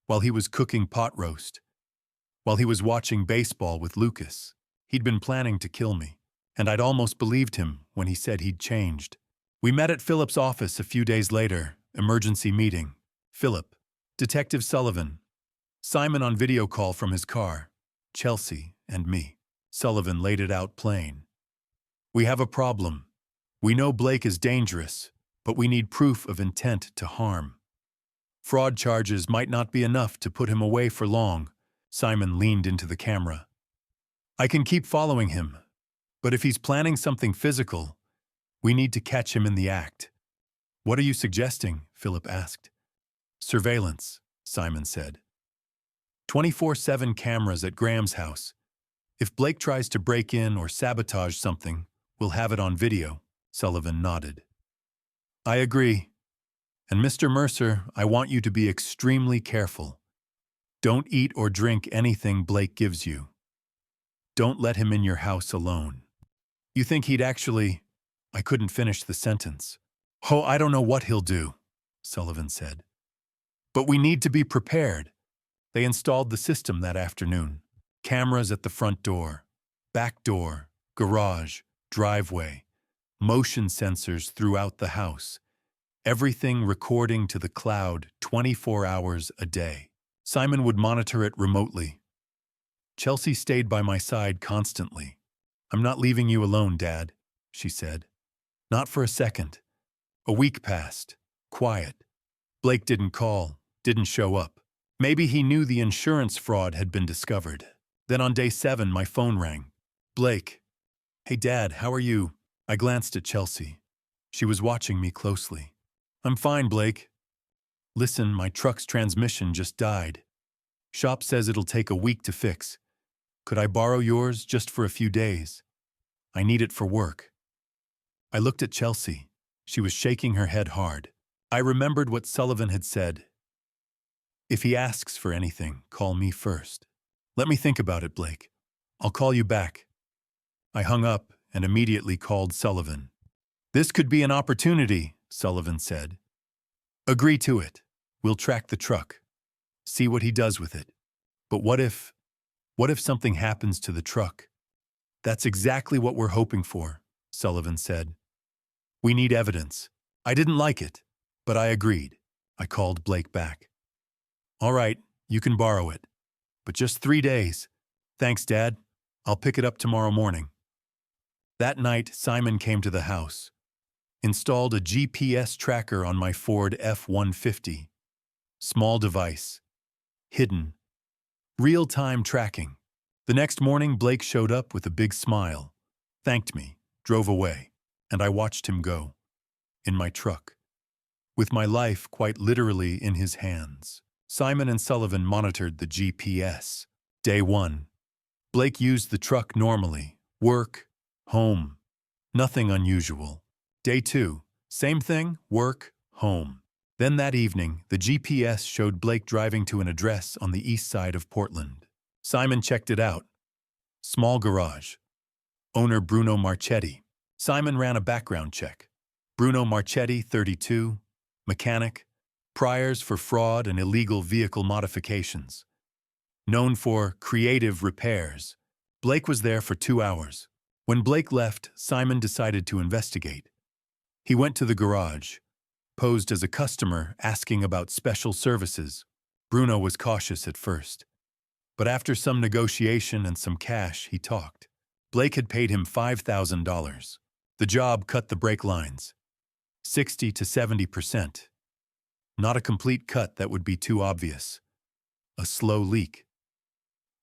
While he was cooking pot roast. While he was watching baseball with Lucas. He'd been planning to kill me. And I'd almost believed him when he said he'd changed. We met at Philip's office a few days later. Emergency meeting. Philip. Detective Sullivan. Simon on video call from his car. Chelsea and me. Sullivan laid it out plain. We have a problem. We know Blake is dangerous, but we need proof of intent to harm. Fraud charges might not be enough to put him away for long. Simon leaned into the camera. I can keep following him, but if he's planning something physical, we need to catch him in the act. What are you suggesting? Philip asked. Surveillance, Simon said. 24/7 cameras at Graham's house. If Blake tries to break in or sabotage something, we'll have it on video, Sullivan nodded. I agree. And Mr. Mercer, I want you to be extremely careful. Don't eat or drink anything Blake gives you. Don't let him in your house alone. You think he'd actually... I couldn't finish the sentence. Oh, I don't know what he'll do, Sullivan said. But we need to be prepared. They installed the system that afternoon. Cameras at the front door, back door, garage, driveway, motion sensors throughout the house. Everything recording to the cloud 24 hours a day. Simon would monitor it remotely. Chelsea stayed by my side constantly. I'm not leaving you alone, Dad, she said. Not for a second. A week passed. Quiet. Blake didn't call, didn't show up. Maybe he knew the insurance fraud had been discovered. Then on day 7, my phone rang. Blake. Hey, Dad, how are you? I glanced at Chelsea. She was watching me closely. I'm fine, Blake. Listen, my truck's transmission just died. Shop says it'll take a week to fix. Could I borrow yours just for a few days? I need it for work. I looked at Chelsea. She was shaking her head hard. I remembered what Sullivan had said. If he asks for anything, call me first. Let me think about it, Blake. I'll call you back. I hung up and immediately called Sullivan. This could be an opportunity, Sullivan said. Agree to it. We'll track the truck. See what he does with it. But what if something happens to the truck? That's exactly what we're hoping for, Sullivan said. We need evidence. I didn't like it, but I agreed. I called Blake back. All right, you can borrow it. But just 3 days. Thanks, Dad. I'll pick it up tomorrow morning. That night, Simon came to the house, installed a GPS tracker on my Ford F-150. Small device, hidden, real-time tracking. The next morning, Blake showed up with a big smile, thanked me, drove away, and I watched him go, in my truck, with my life quite literally in his hands. Simon and Sullivan monitored the GPS. Day 1. Blake used the truck normally. Work, home. Nothing unusual. Day 2. Same thing, work, home. Then that evening, the GPS showed Blake driving to an address on the east side of Portland. Simon checked it out. Small garage. Owner Bruno Marchetti. Simon ran a background check. Bruno Marchetti, 32, mechanic, priors for fraud and illegal vehicle modifications. Known for creative repairs. Blake was there for 2 hours. When Blake left, Simon decided to investigate. He went to the garage, posed as a customer asking about special services. Bruno was cautious at first, but after some negotiation and some cash, he talked. Blake had paid him $5,000. The job cut the brake lines, 60 to 70%. Not a complete cut that would be too obvious. A slow leak.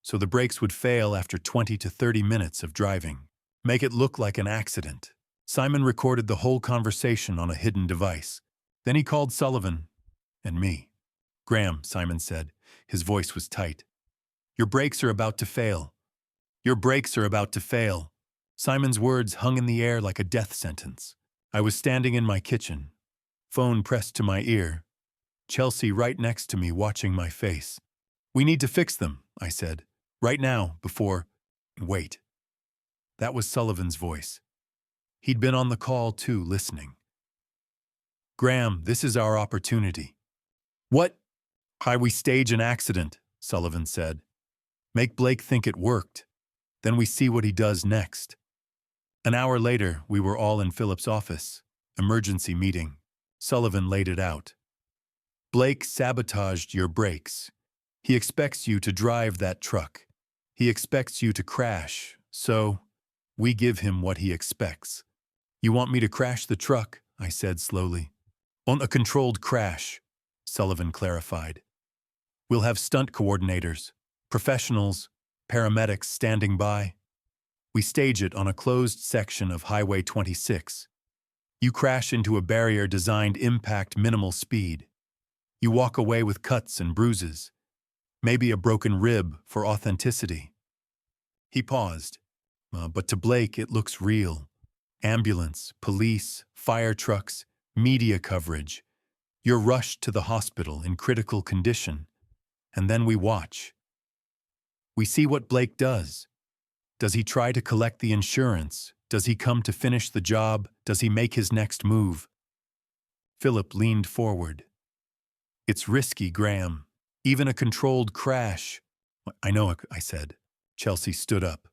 So the brakes would fail after 20 to 30 minutes of driving. Make it look like an accident. Simon recorded the whole conversation on a hidden device. Then he called Sullivan and me. "Graham," Simon said. His voice was tight. "Your brakes are about to fail. Your brakes are about to fail." Simon's words hung in the air like a death sentence. I was standing in my kitchen, phone pressed to my ear, Chelsea right next to me watching my face. "We need to fix them," I said. "Right now, before—" "Wait." That was Sullivan's voice. He'd been on the call too, listening. "Graham, this is our opportunity." "What?" "Hi, we stage an accident," Sullivan said. "Make Blake think it worked. Then we see what he does next." An hour later, we were all in Philip's office. Emergency meeting. Sullivan laid it out. "Blake sabotaged your brakes. He expects you to drive that truck. He expects you to crash, so we give him what he expects." "You want me to crash the truck?" I said slowly. "On a controlled crash," Sullivan clarified. "We'll have stunt coordinators, professionals, paramedics standing by. We stage it on a closed section of Highway 26. You crash into a barrier designed impact minimal speed. You walk away with cuts and bruises, maybe a broken rib for authenticity." He paused. But to Blake, it looks real. Ambulance, police, fire trucks, media coverage. You're rushed to the hospital in critical condition. And then we watch. We see what Blake does. Does he try to collect the insurance? Does he come to finish the job? Does he make his next move? Philip leaned forward. "It's risky, Graham. Even a controlled crash." "I know," I said. Chelsea stood up.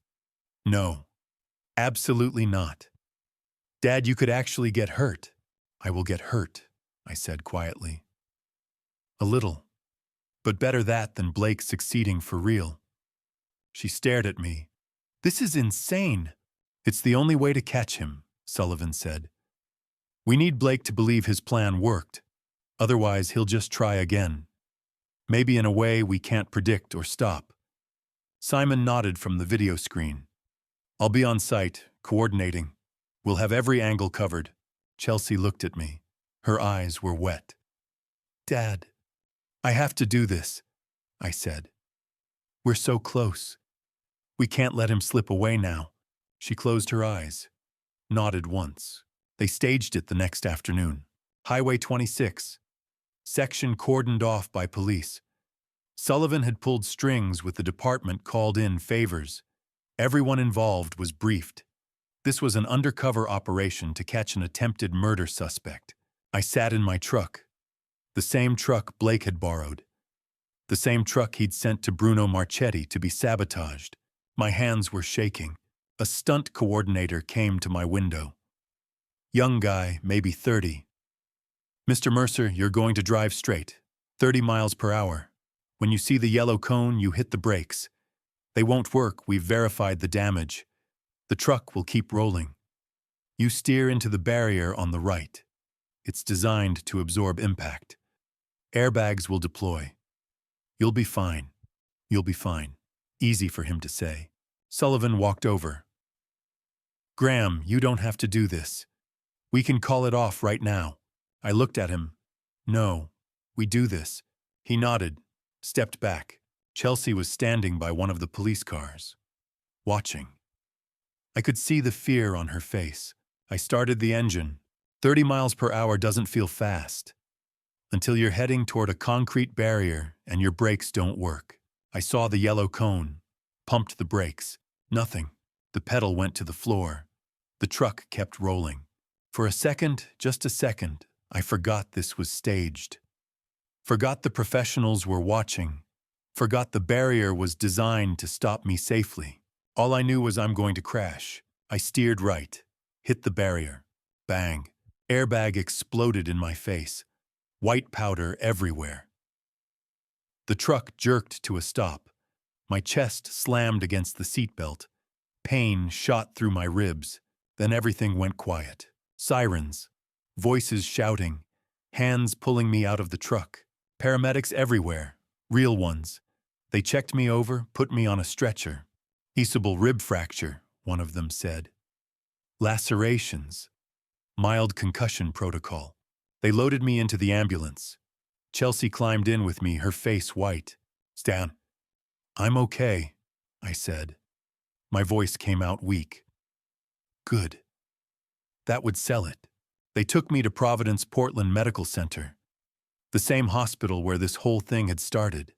"No, absolutely not. Dad, you could actually get hurt." "I will get hurt," I said quietly. "A little. But better that than Blake succeeding for real." She stared at me. "This is insane." "It's the only way to catch him," Sullivan said. "We need Blake to believe his plan worked. Otherwise, he'll just try again. Maybe in a way we can't predict or stop." Simon nodded from the video screen. "I'll be on site, coordinating. We'll have every angle covered." Chelsea looked at me. Her eyes were wet. "Dad, I have to do this," I said. "We're so close. We can't let him slip away now." She closed her eyes, nodded once. They staged it the next afternoon. Highway 26. Section cordoned off by police. Sullivan had pulled strings with the department called in favors. Everyone involved was briefed. This was an undercover operation to catch an attempted murder suspect. I sat in my truck. The same truck Blake had borrowed. The same truck he'd sent to Bruno Marchetti to be sabotaged. My hands were shaking. A stunt coordinator came to my window. Young guy, maybe 30. "Mr. Mercer, you're going to drive straight, 30 miles per hour. When you see the yellow cone, you hit the brakes. They won't work, we've verified the damage. The truck will keep rolling." You steer into the barrier on the right. It's designed to absorb impact. Airbags will deploy. You'll be fine. You'll be fine. Easy for him to say. Sullivan walked over. Graham, you don't have to do this. We can call it off right now. I looked at him. No, we do this. He nodded, stepped back. Chelsea was standing by one of the police cars, watching. I could see the fear on her face. I started the engine. 30 miles per hour doesn't feel fast. Until you're heading toward a concrete barrier and your brakes don't work. I saw the yellow cone, pumped the brakes. Nothing. The pedal went to the floor. The truck kept rolling. For a second, just a second, I forgot this was staged. Forgot the professionals were watching. Forgot the barrier was designed to stop me safely. All I knew was I'm going to crash. I steered right, hit the barrier. Bang. Airbag exploded in my face. White powder everywhere. The truck jerked to a stop. My chest slammed against the seatbelt. Pain shot through my ribs. Then everything went quiet. Sirens. Voices shouting. Hands pulling me out of the truck. Paramedics everywhere. Real ones. They checked me over, put me on a stretcher. Peaceable rib fracture, one of them said. Lacerations. Mild concussion protocol. They loaded me into the ambulance. Chelsea climbed in with me, her face white. Stan. I'm okay, I said. My voice came out weak. Good. That would sell it. They took me to Providence Portland Medical Center, the same hospital where this whole thing had started,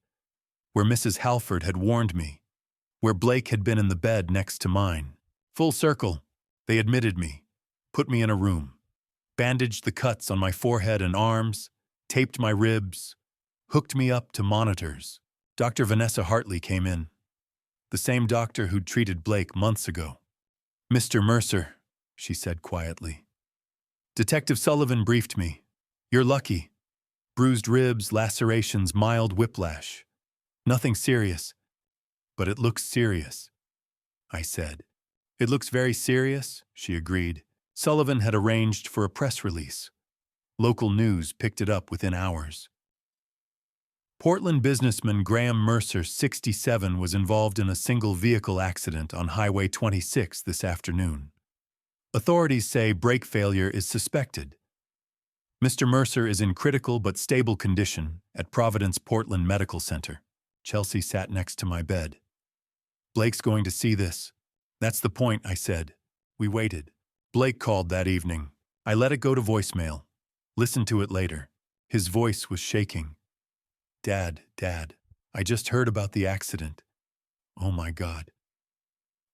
where Mrs. Halford had warned me, where Blake had been in the bed next to mine. Full circle. They admitted me, put me in a room, bandaged the cuts on my forehead and arms, taped my ribs, hooked me up to monitors. Dr. Vanessa Hartley came in, the same doctor who'd treated Blake months ago. Mr. Mercer, she said quietly. Detective Sullivan briefed me. You're lucky. Bruised ribs, lacerations, mild whiplash. Nothing serious. But it looks serious, I said. It looks very serious, she agreed. Sullivan had arranged for a press release. Local news picked it up within hours. Portland businessman Graham Mercer, 67, was involved in a single-vehicle accident on Highway 26 this afternoon. Authorities say brake failure is suspected. Mr. Mercer is in critical but stable condition at Providence Portland Medical Center. Chelsea sat next to my bed. Blake's going to see this. That's the point, I said. We waited. Blake called that evening. I let it go to voicemail. Listened to it later. His voice was shaking. Dad, I just heard about the accident. Oh my God.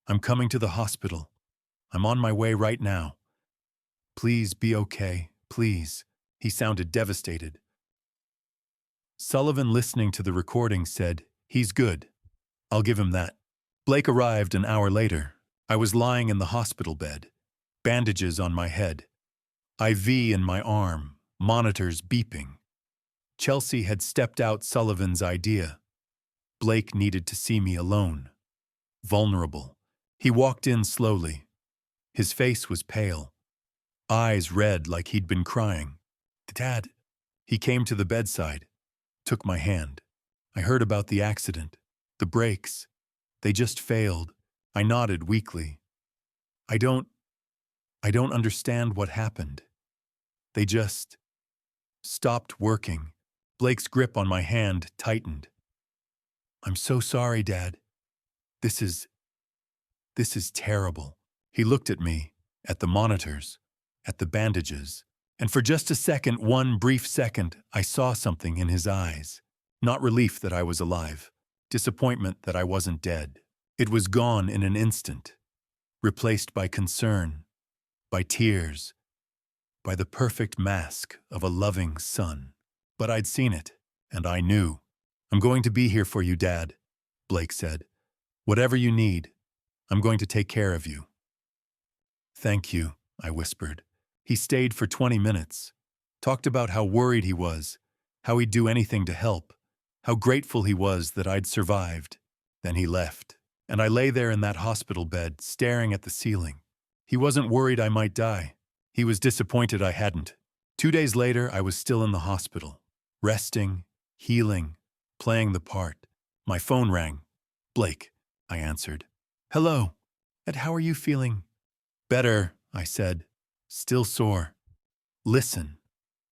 I'm coming to the hospital. I'm on my way right now. Please be okay, please. He sounded devastated. Sullivan, listening to the recording, said, He's good. I'll give him that. Blake arrived an hour later. I was lying in the hospital bed, bandages on my head, IV in my arm, monitors beeping. Chelsea had stepped out Sullivan's idea. Blake needed to see me alone, vulnerable. He walked in slowly. His face was pale, eyes red like he'd been crying. Dad. He came to the bedside, took my hand. I heard about the accident, the brakes. They just failed. I nodded weakly. I don't understand what happened. They just stopped working. Blake's grip on my hand tightened. I'm so sorry, Dad. This is terrible. He looked at me, at the monitors, at the bandages, and for just a second, one brief second, I saw something in his eyes. Not relief that I was alive, disappointment that I wasn't dead. It was gone in an instant, replaced by concern, by tears, by the perfect mask of a loving son. But I'd seen it, and I knew. I'm going to be here for you, Dad, Blake said. Whatever you need, I'm going to take care of you. Thank you, I whispered. He stayed for 20 minutes, talked about how worried he was, how he'd do anything to help, how grateful he was that I'd survived. Then he left, and I lay there in that hospital bed, staring at the ceiling. He wasn't worried I might die. He was disappointed I hadn't. 2 days later, I was still in the hospital, resting, healing, playing the part. My phone rang. "Blake," I answered. "Hello. Ed, how are you feeling?" "Better," I said. "Still sore." "Listen,"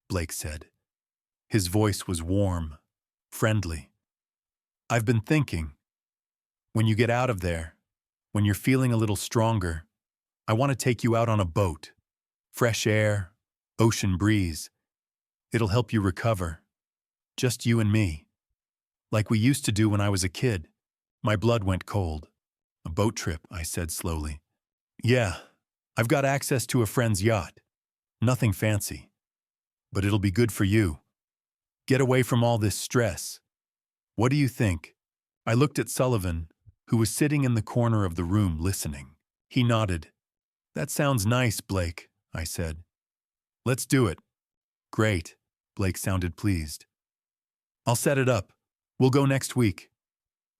Blake said. His voice was warm, friendly. "I've been thinking. When you get out of there, when you're feeling a little stronger, I want to take you out on a boat. Fresh air, ocean breeze. It'll help you recover. Just you and me. Like we used to do when I was a kid." My blood went cold. "A boat trip," I said slowly. "Yeah, I've got access to a friend's yacht. Nothing fancy. But it'll be good for you. Get away from all this stress. What do you think?" I looked at Sullivan, who was sitting in the corner of the room listening. He nodded. "That sounds nice, Blake," I said. "Let's do it." "Great." Blake sounded pleased. "I'll set it up. We'll go next week.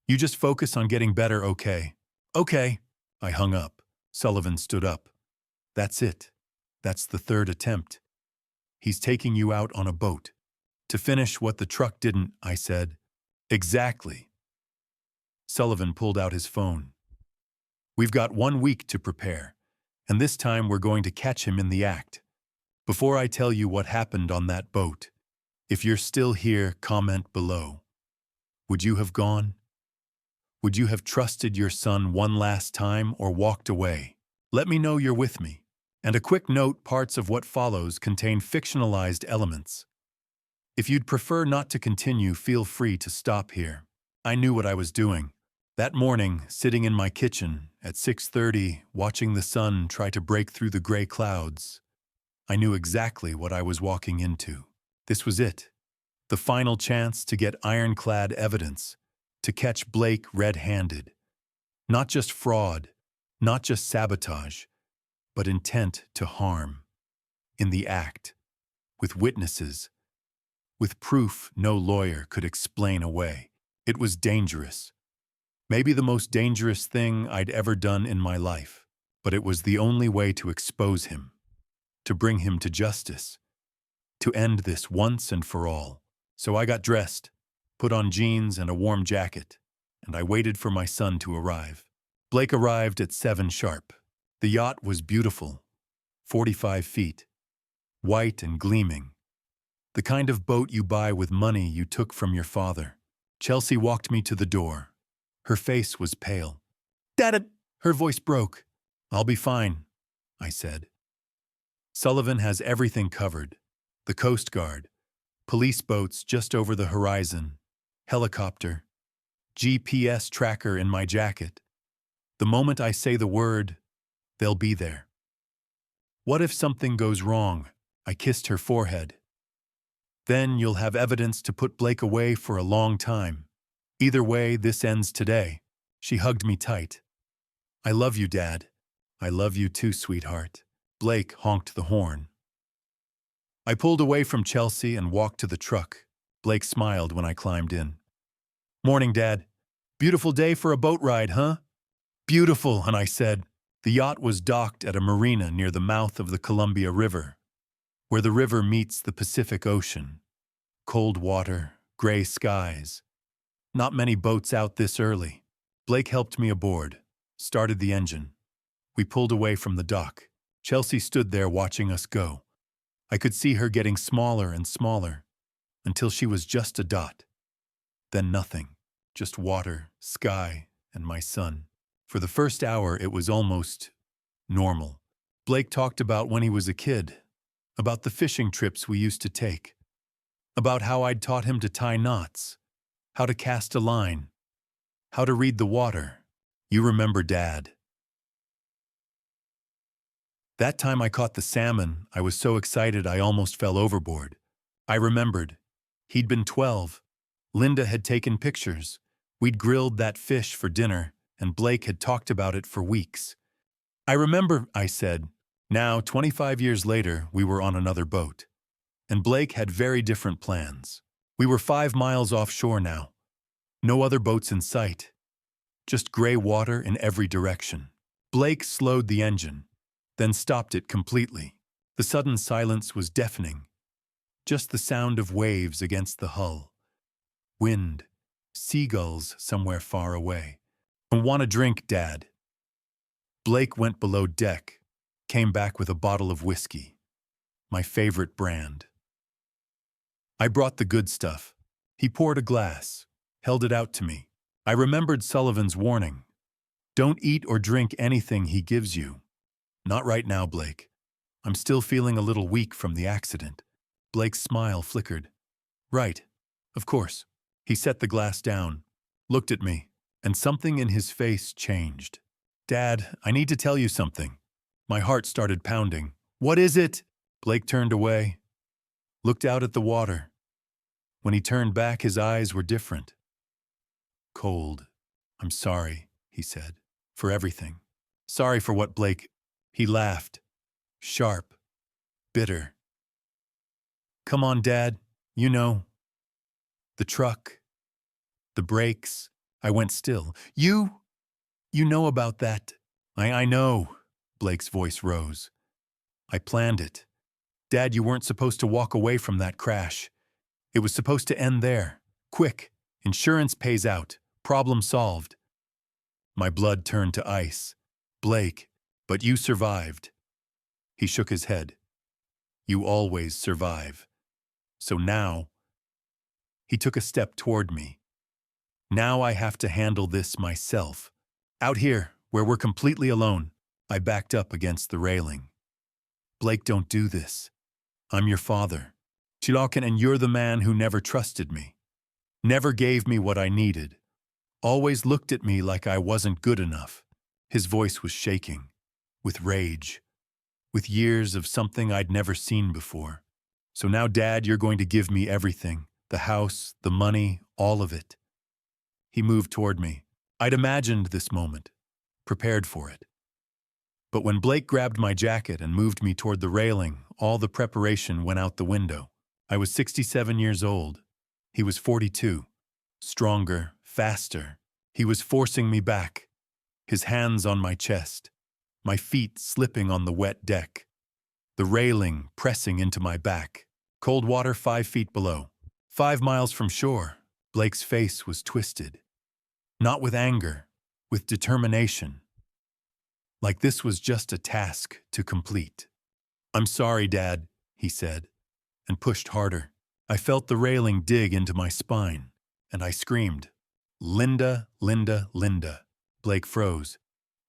You just focus on getting better, okay?" "Okay." I hung up. Sullivan stood up. "That's it. That's the third attempt. He's taking you out on a boat. To finish what the truck didn't," I said. "Exactly." Sullivan pulled out his phone. "We've got 1 week to prepare, and this time we're going to catch him in the act. Before I tell you what happened on that boat, if you're still here, comment below. Would you have gone? Would you have trusted your son one last time or walked away? Let me know you're with me. And a quick note, parts of what follows contain fictionalized elements. If you'd prefer not to continue, feel free to stop here. I knew what I was doing. That morning, sitting in my kitchen at 6:30, watching the sun try to break through the gray clouds, I knew exactly what I was walking into. This was it. The final chance to get ironclad evidence, to catch Blake red-handed. Not just fraud, not just sabotage, but intent to harm. In the act, with witnesses, with proof no lawyer could explain away. It was dangerous. Maybe the most dangerous thing I'd ever done in my life, but it was the only way to expose him, to bring him to justice, to end this once and for all. So I got dressed, put on jeans and a warm jacket, and I waited for my son to arrive. Blake arrived at 7 sharp. The yacht was beautiful, 45 feet, white and gleaming. The kind of boat you buy with money you took from your father. Chelsea walked me to the door. Her face was pale. "Dad!" Her voice broke. "I'll be fine," I said. Sullivan has everything covered. The Coast Guard, police boats just over the horizon, helicopter, GPS tracker in my jacket. The moment I say the word, they'll be there. What if something goes wrong? I kissed her forehead. Then you'll have evidence to put Blake away for a long time. Either way, this ends today. She hugged me tight. "I love you, Dad." "I love you too, sweetheart." Blake honked the horn. I pulled away from Chelsea and walked to the truck. Blake smiled when I climbed in. "Morning, Dad. Beautiful day for a boat ride, huh?" "Beautiful," and I said. The yacht was docked at a marina near the mouth of the Columbia River, where the river meets the Pacific Ocean. Cold water, gray skies. Not many boats out this early. Blake helped me aboard, started the engine. We pulled away from the dock. Chelsea stood there watching us go. I could see her getting smaller and smaller, until she was just a dot. Then nothing, just water, sky, and my son. For the first hour, it was almost normal. Blake talked about when he was a kid, about the fishing trips we used to take, about how I'd taught him to tie knots, how to cast a line, how to read the water. "You remember, Dad." That time I caught the salmon, I was so excited I almost fell overboard. I remembered. He'd been 12. Linda had taken pictures. We'd grilled that fish for dinner, and Blake had talked about it for weeks. "I remember," I said. Now, 25 years later, we were on another boat. And Blake had very different plans. We were 5 miles offshore now. No other boats in sight. Just gray water in every direction. Blake slowed the engine. then stopped it completely. The sudden silence was deafening. Just the sound of waves against the hull. Wind. Seagulls somewhere far away. "I want a drink, Dad." Blake went below deck, came back with a bottle of whiskey. My favorite brand. I brought the good stuff. He poured a glass, held it out to me. I remembered Sullivan's warning. Don't eat or drink anything he gives you. Not right now, Blake. I'm still feeling a little weak from the accident. Blake's smile flickered. Right. Of course. He set the glass down, looked at me, and something in his face changed. Dad, I need to tell you something. My heart started pounding. What is it? Blake turned away, looked out at the water. When he turned back, his eyes were different. Cold. I'm sorry, he said, for everything. Sorry for what, Blake? He laughed. Sharp. Bitter. Come on, Dad. You know. The truck. The brakes. I went still. You know about that. I know. Blake's voice rose. I planned it. Dad, you weren't supposed to walk away from that crash. It was supposed to end there. Quick. Insurance pays out. Problem solved. My blood turned to ice. Blake, but you survived. He shook his head. You always survive. So now, he took a step toward me. Now I have to handle this myself. Out here, where we're completely alone, I backed up against the railing. Blake, don't do this. I'm your father. Chilakan, and you're the man who never trusted me. Never gave me what I needed. Always looked at me like I wasn't good enough. His voice was shaking, with rage, with years of something I'd never seen before. So now, Dad, you're going to give me everything. The house, the money, all of it. He moved toward me. I'd imagined this moment, prepared for it. But when Blake grabbed my jacket and moved me toward the railing, all the preparation went out the window. I was 67 years old. He was 42. Stronger, faster. He was forcing me back. His hands on my chest. My feet slipping on the wet deck. The railing pressing into my back. Cold water 5 feet below. 5 miles from shore. Blake's face was twisted. Not with anger, with determination. Like this was just a task to complete. I'm sorry, Dad, he said, and pushed harder. I felt the railing dig into my spine, and I screamed, Linda, Linda, Linda. Blake froze.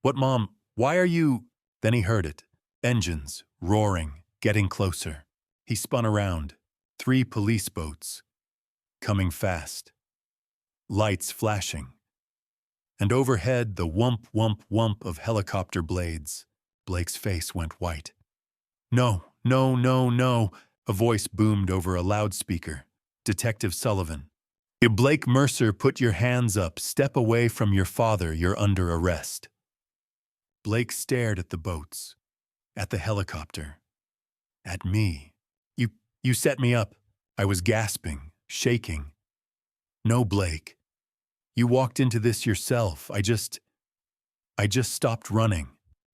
What, Mom? Why are you? Then he heard it. Engines, roaring, getting closer. He spun around. 3 police boats. Coming fast. Lights flashing. And overhead, the whump, whump, whump of helicopter blades. Blake's face went white. No, no, no, no, a voice boomed over a loudspeaker. Detective Sullivan. Blake Mercer, put your hands up. Step away from your father. You're under arrest. Blake stared at the boats, at the helicopter, at me. You set me up. I was gasping, shaking. No, Blake. You walked into this yourself. I just stopped running.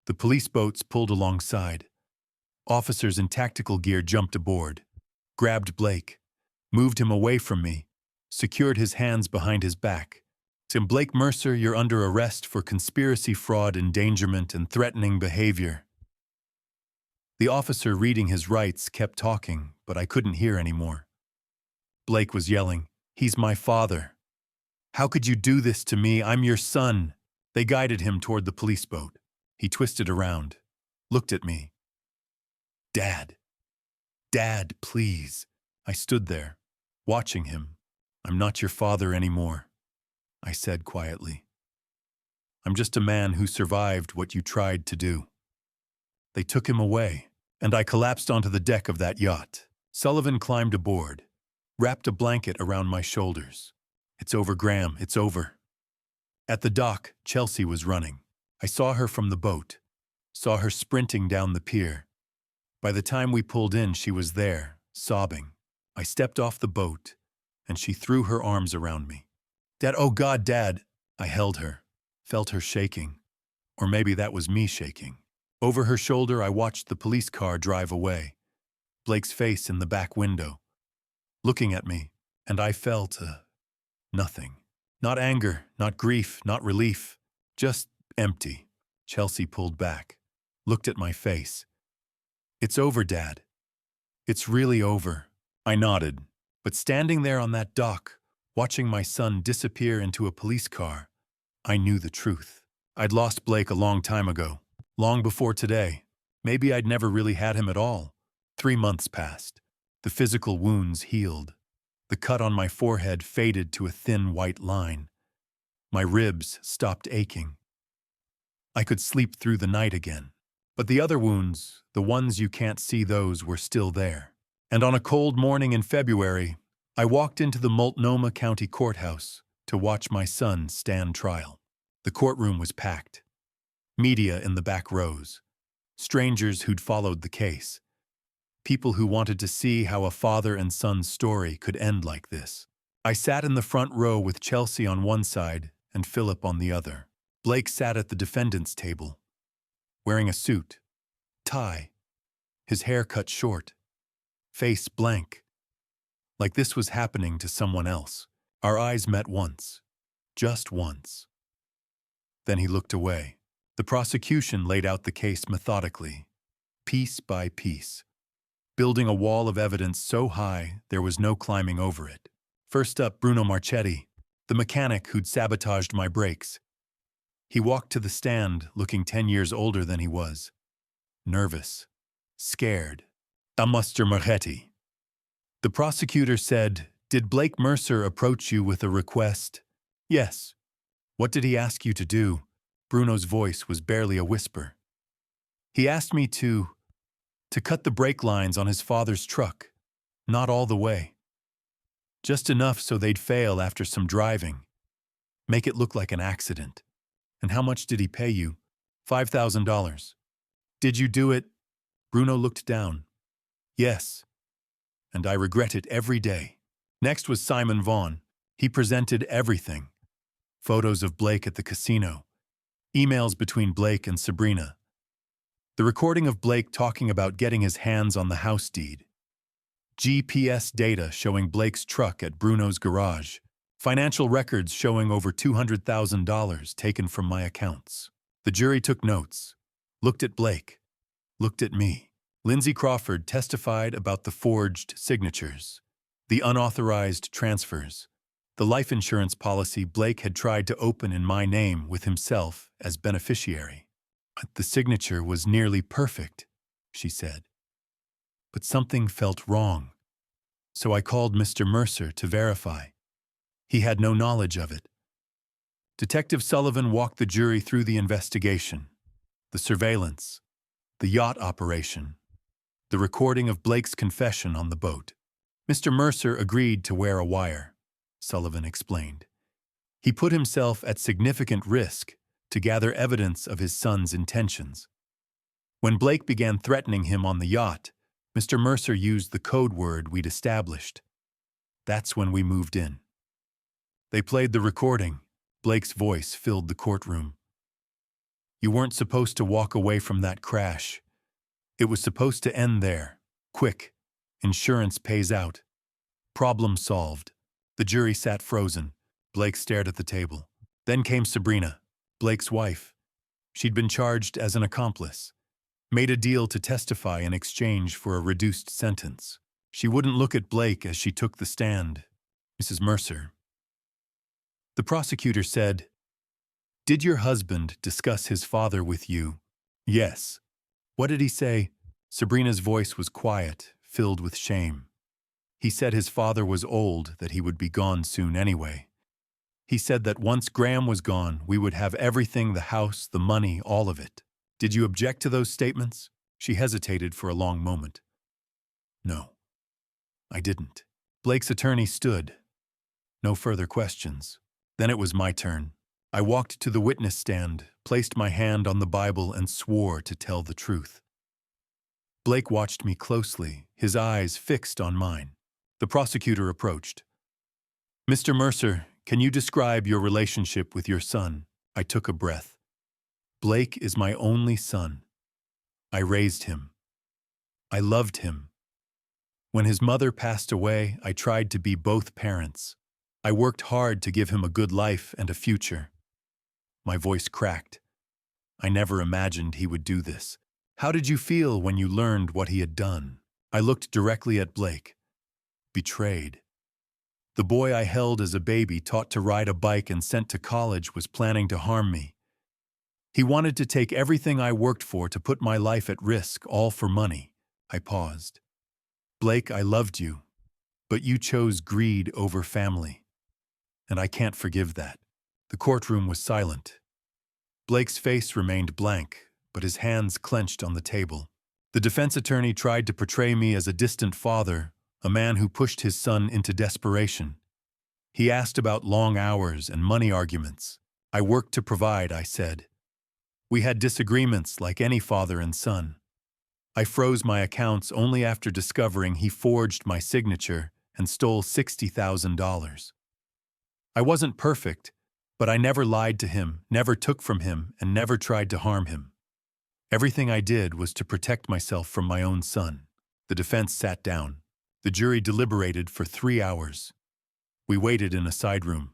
The police boats pulled alongside. Officers in tactical gear jumped aboard, grabbed Blake, moved him away from me, secured his hands behind his back. Tim Blake Mercer, you're under arrest for conspiracy, fraud, endangerment, and threatening behavior. The officer reading his rights kept talking, but I couldn't hear anymore. Blake was yelling, He's my father. How could you do this to me? I'm your son. They guided him toward the police boat. He twisted around, looked at me. Dad. Dad, please. I stood there, watching him. I'm not your father anymore, I said quietly. I'm just a man who survived what you tried to do. They took him away, and I collapsed onto the deck of that yacht. Sullivan climbed aboard, wrapped a blanket around my shoulders. It's over, Graham, it's over. At the dock, Chelsea was running. I saw her from the boat, saw her sprinting down the pier. By the time we pulled in, she was there, sobbing. I stepped off the boat, and she threw her arms around me. Dad, oh God, Dad! I held her, felt her shaking. Or maybe that was me shaking. Over her shoulder, I watched the police car drive away, Blake's face in the back window, looking at me, and I felt nothing. Not anger, not grief, not relief, just empty. Chelsea pulled back, looked at my face. "It's over, Dad. It's really over." I nodded, but standing there on that dock, watching my son disappear into a police car, I knew the truth. I'd lost Blake a long time ago, long before today. Maybe I'd never really had him at all. 3 months passed. The physical wounds healed. The cut on my forehead faded to a thin white line. My ribs stopped aching. I could sleep through the night again. But the other wounds, the ones you can't see, those were still there. And on a cold morning in February, I walked into the Multnomah County Courthouse to watch my son stand trial. The courtroom was packed. Media in the back rows. Strangers who'd followed the case. People who wanted to see how a father and son's story could end like this. I sat in the front row with Chelsea on one side and Philip on the other. Blake sat at the defendant's table, wearing a suit, tie, his hair cut short, face blank, like this was happening to someone else. Our eyes met once, just once. Then he looked away. The prosecution laid out the case methodically, piece by piece, building a wall of evidence so high there was no climbing over it. First up, Bruno Marchetti, the mechanic who'd sabotaged my brakes. He walked to the stand looking 10 years older than he was. Nervous, scared. Mr. Marchetti. The prosecutor said, "Did Blake Mercer approach you with a request?" "Yes." "What did he ask you to do?" Bruno's voice was barely a whisper. "He asked me to cut the brake lines on his father's truck. Not all the way. Just enough so they'd fail after some driving. Make it look like an accident." "And how much did he pay you?" $5,000. "Did you do it?" Bruno looked down. "Yes. And I regret it every day." Next was Simon Vaughn. He presented everything. Photos of Blake at the casino. Emails between Blake and Sabrina. The recording of Blake talking about getting his hands on the house deed. GPS data showing Blake's truck at Bruno's garage. Financial records showing over $200,000 taken from my accounts. The jury took notes, looked at Blake, looked at me. Lindsay Crawford testified about the forged signatures, the unauthorized transfers, the life insurance policy Blake had tried to open in my name with himself as beneficiary. "The signature was nearly perfect," she said. "But something felt wrong. So I called Mr. Mercer to verify. He had no knowledge of it." Detective Sullivan walked the jury through the investigation, the surveillance, the yacht operation, the recording of Blake's confession on the boat. "Mr. Mercer agreed to wear a wire," Sullivan explained. "He put himself at significant risk to gather evidence of his son's intentions. When Blake began threatening him on the yacht, Mr. Mercer used the code word we'd established. That's when we moved in." They played the recording. Blake's voice filled the courtroom. "You weren't supposed to walk away from that crash. It was supposed to end there. Quick. Insurance pays out. Problem solved." The jury sat frozen. Blake stared at the table. Then came Sabrina, Blake's wife. She'd been charged as an accomplice. Made a deal to testify in exchange for a reduced sentence. She wouldn't look at Blake as she took the stand. "Mrs. Mercer." The prosecutor said, "Did your husband discuss his father with you?" "Yes." "What did he say?" Sabrina's voice was quiet, filled with shame. "He said his father was old, that he would be gone soon anyway. He said that once Graham was gone, we would have everything, the house, the money, all of it." "Did you object to those statements?" She hesitated for a long moment. "No, I didn't." Blake's attorney stood. No further questions. Then it was my turn. I walked to the witness stand, placed my hand on the Bible, and swore to tell the truth. Blake watched me closely, his eyes fixed on mine. The prosecutor approached. "Mr. Mercer, can you describe your relationship with your son?" I took a breath. "Blake is my only son. I raised him. I loved him. When his mother passed away, I tried to be both parents. I worked hard to give him a good life and a future. My voice cracked. I never imagined he would do this. How did you feel when you learned what he had done? I looked directly at Blake. Betrayed. The boy I held as a baby, taught to ride a bike and sent to college, was planning to harm me. He wanted to take everything I worked for to put my life at risk, all for money. I paused. Blake, I loved you, but you chose greed over family. And I can't forgive that. The courtroom was silent. Blake's face remained blank, but his hands clenched on the table. The defense attorney tried to portray me as a distant father, a man who pushed his son into desperation. He asked about long hours and money arguments. I worked to provide, I said. We had disagreements like any father and son. I froze my accounts only after discovering he forged my signature and stole $60,000. I wasn't perfect, but I never lied to him, never took from him, and never tried to harm him. Everything I did was to protect myself from my own son. The defense sat down. The jury deliberated for 3 hours. We waited in a side room.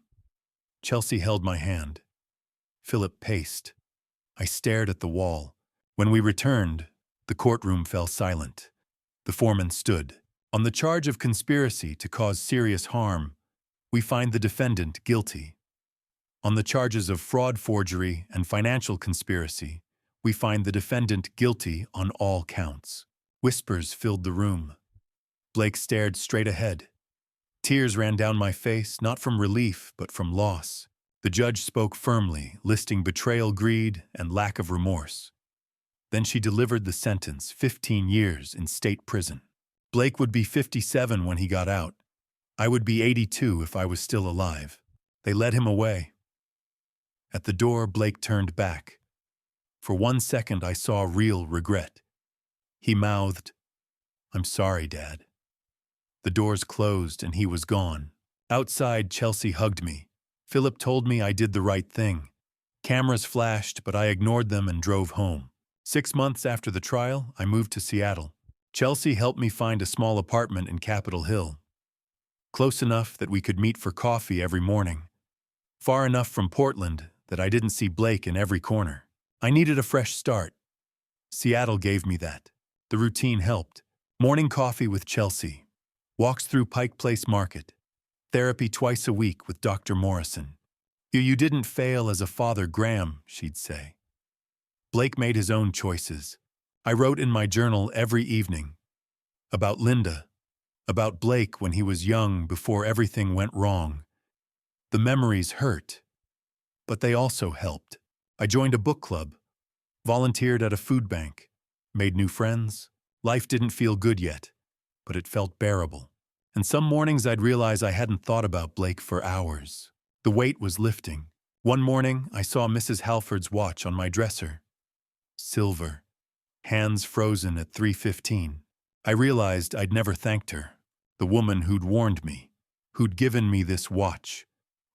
Chelsea held my hand. Philip paced. I stared at the wall. When we returned, the courtroom fell silent. The foreman stood. On the charge of conspiracy to cause serious harm, we find the defendant guilty. On the charges of fraud, forgery, and financial conspiracy, we find the defendant guilty on all counts. Whispers filled the room. Blake stared straight ahead. Tears ran down my face, not from relief, but from loss. The judge spoke firmly, listing betrayal, greed, and lack of remorse. Then she delivered the sentence, 15 years in state prison. Blake would be 57 when he got out. I would be 82 if I was still alive. They led him away. At the door, Blake turned back. For 1 second, I saw real regret. He mouthed, "I'm sorry, Dad." The doors closed and he was gone. Outside, Chelsea hugged me. Philip told me I did the right thing. Cameras flashed, but I ignored them and drove home. 6 months after the trial, I moved to Seattle. Chelsea helped me find a small apartment in Capitol Hill. Close enough that we could meet for coffee every morning. Far enough from Portland that I didn't see Blake in every corner. I needed a fresh start. Seattle gave me that. The routine helped. Morning coffee with Chelsea. Walks through Pike Place Market. Therapy twice a week with Dr. Morrison. You didn't fail as a father, Graham," she'd say. Blake made his own choices. I wrote in my journal every evening. About Linda. About Blake when he was young, before everything went wrong. The memories hurt, but they also helped. I joined a book club, volunteered at a food bank, made new friends. Life didn't feel good yet, but it felt bearable. And some mornings I'd realize I hadn't thought about Blake for hours. The weight was lifting. One morning, I saw Mrs. Halford's watch on my dresser. Silver. Hands frozen at 3:15. I realized I'd never thanked her. The woman who'd warned me, who'd given me this watch,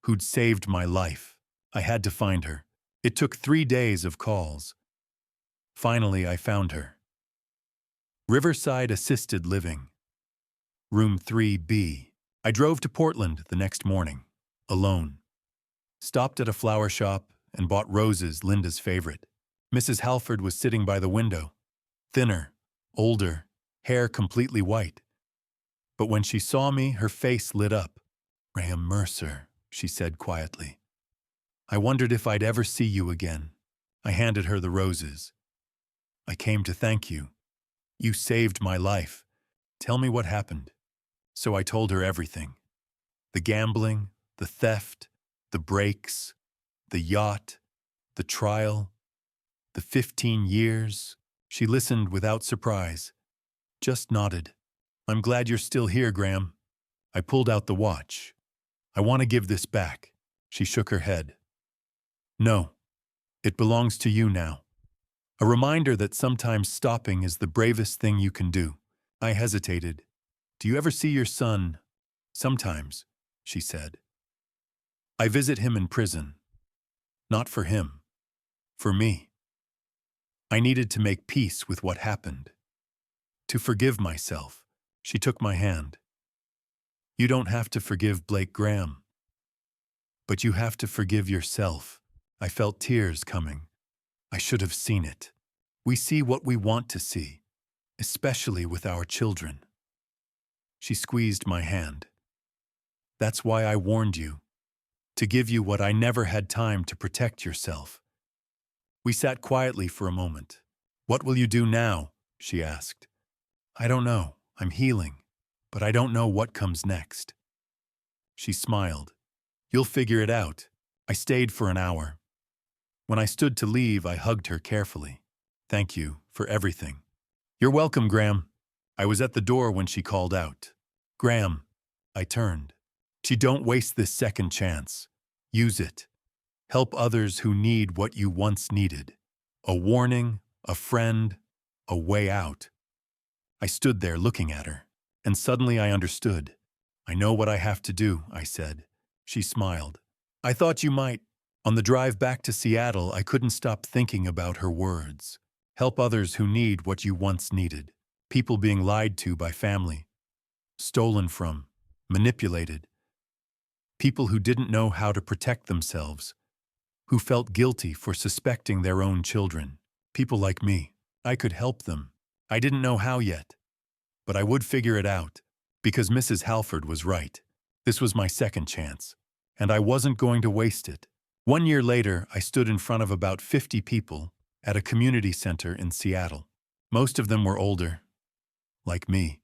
who'd saved my life. I had to find her. It took 3 days of calls. Finally, I found her. Riverside Assisted Living. Room 3B. I drove to Portland the next morning, alone. Stopped at a flower shop and bought roses, Linda's favorite. Mrs. Halford was sitting by the window. Thinner, older, hair completely white. But when she saw me, her face lit up. "Graham Mercer," she said quietly. "I wondered if I'd ever see you again." I handed her the roses. "I came to thank you. You saved my life. Tell me what happened." So I told her everything. The gambling, the theft, the breaks, the yacht, the trial, the 15 years. She listened without surprise, just nodded. "I'm glad you're still here, Graham." I pulled out the watch. "I want to give this back." She shook her head. "No, it belongs to you now." A reminder that sometimes stopping is the bravest thing you can do. I hesitated. "Do you ever see your son?" "Sometimes," she said. "I visit him in prison. Not for him. For me." I needed to make peace with what happened. To forgive myself. She took my hand. You don't have to forgive Blake Graham. But you have to forgive yourself. I felt tears coming. I should have seen it. We see what we want to see, especially with our children. She squeezed my hand. That's why I warned you. To give you what I never had time to protect yourself. We sat quietly for a moment. What will you do now? She asked. I don't know. I'm healing, but I don't know what comes next. She smiled. You'll figure it out. I stayed for an hour. When I stood to leave, I hugged her carefully. Thank you for everything. You're welcome, Graham. I was at the door when she called out. Graham. I turned. Don't waste this second chance. Use it. Help others who need what you once needed. A warning, a friend, a way out. I stood there looking at her, and suddenly I understood. I know what I have to do, I said. She smiled. I thought you might. On the drive back to Seattle, I couldn't stop thinking about her words. Help others who need what you once needed. People being lied to by family. Stolen from. Manipulated. People who didn't know how to protect themselves. Who felt guilty for suspecting their own children. People like me. I could help them. I didn't know how yet. But I would figure it out. Because Mrs. Halford was right. This was my second chance. And I wasn't going to waste it. 1 year later, I stood in front of about 50 people at a community center in Seattle. Most of them were older. Like me.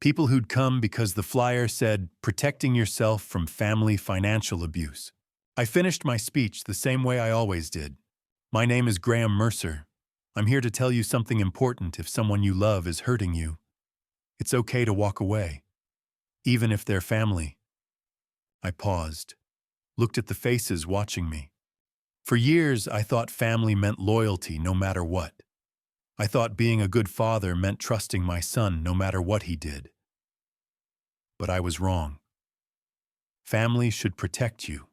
People who'd come because the flyer said, protecting yourself from family financial abuse. I finished my speech the same way I always did. My name is Graham Mercer. I'm here to tell you something important if someone you love is hurting you. It's okay to walk away. Even if they're family. I paused. Looked at the faces watching me. For years, I thought family meant loyalty no matter what. I thought being a good father meant trusting my son no matter what he did. But I was wrong. Family should protect you,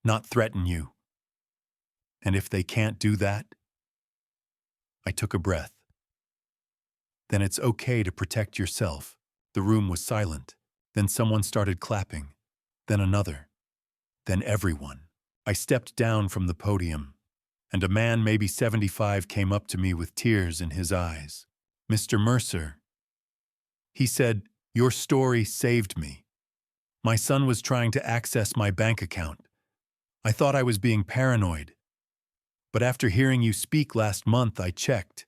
not threaten you. And if they can't do that, I took a breath. Then it's okay to protect yourself. The room was silent. Then someone started clapping. Then another. Then everyone. I stepped down from the podium, and a man maybe 75 came up to me with tears in his eyes. Mr. Mercer. He said, your story saved me. My son was trying to access my bank account. I thought I was being paranoid. But after hearing you speak last month, I checked.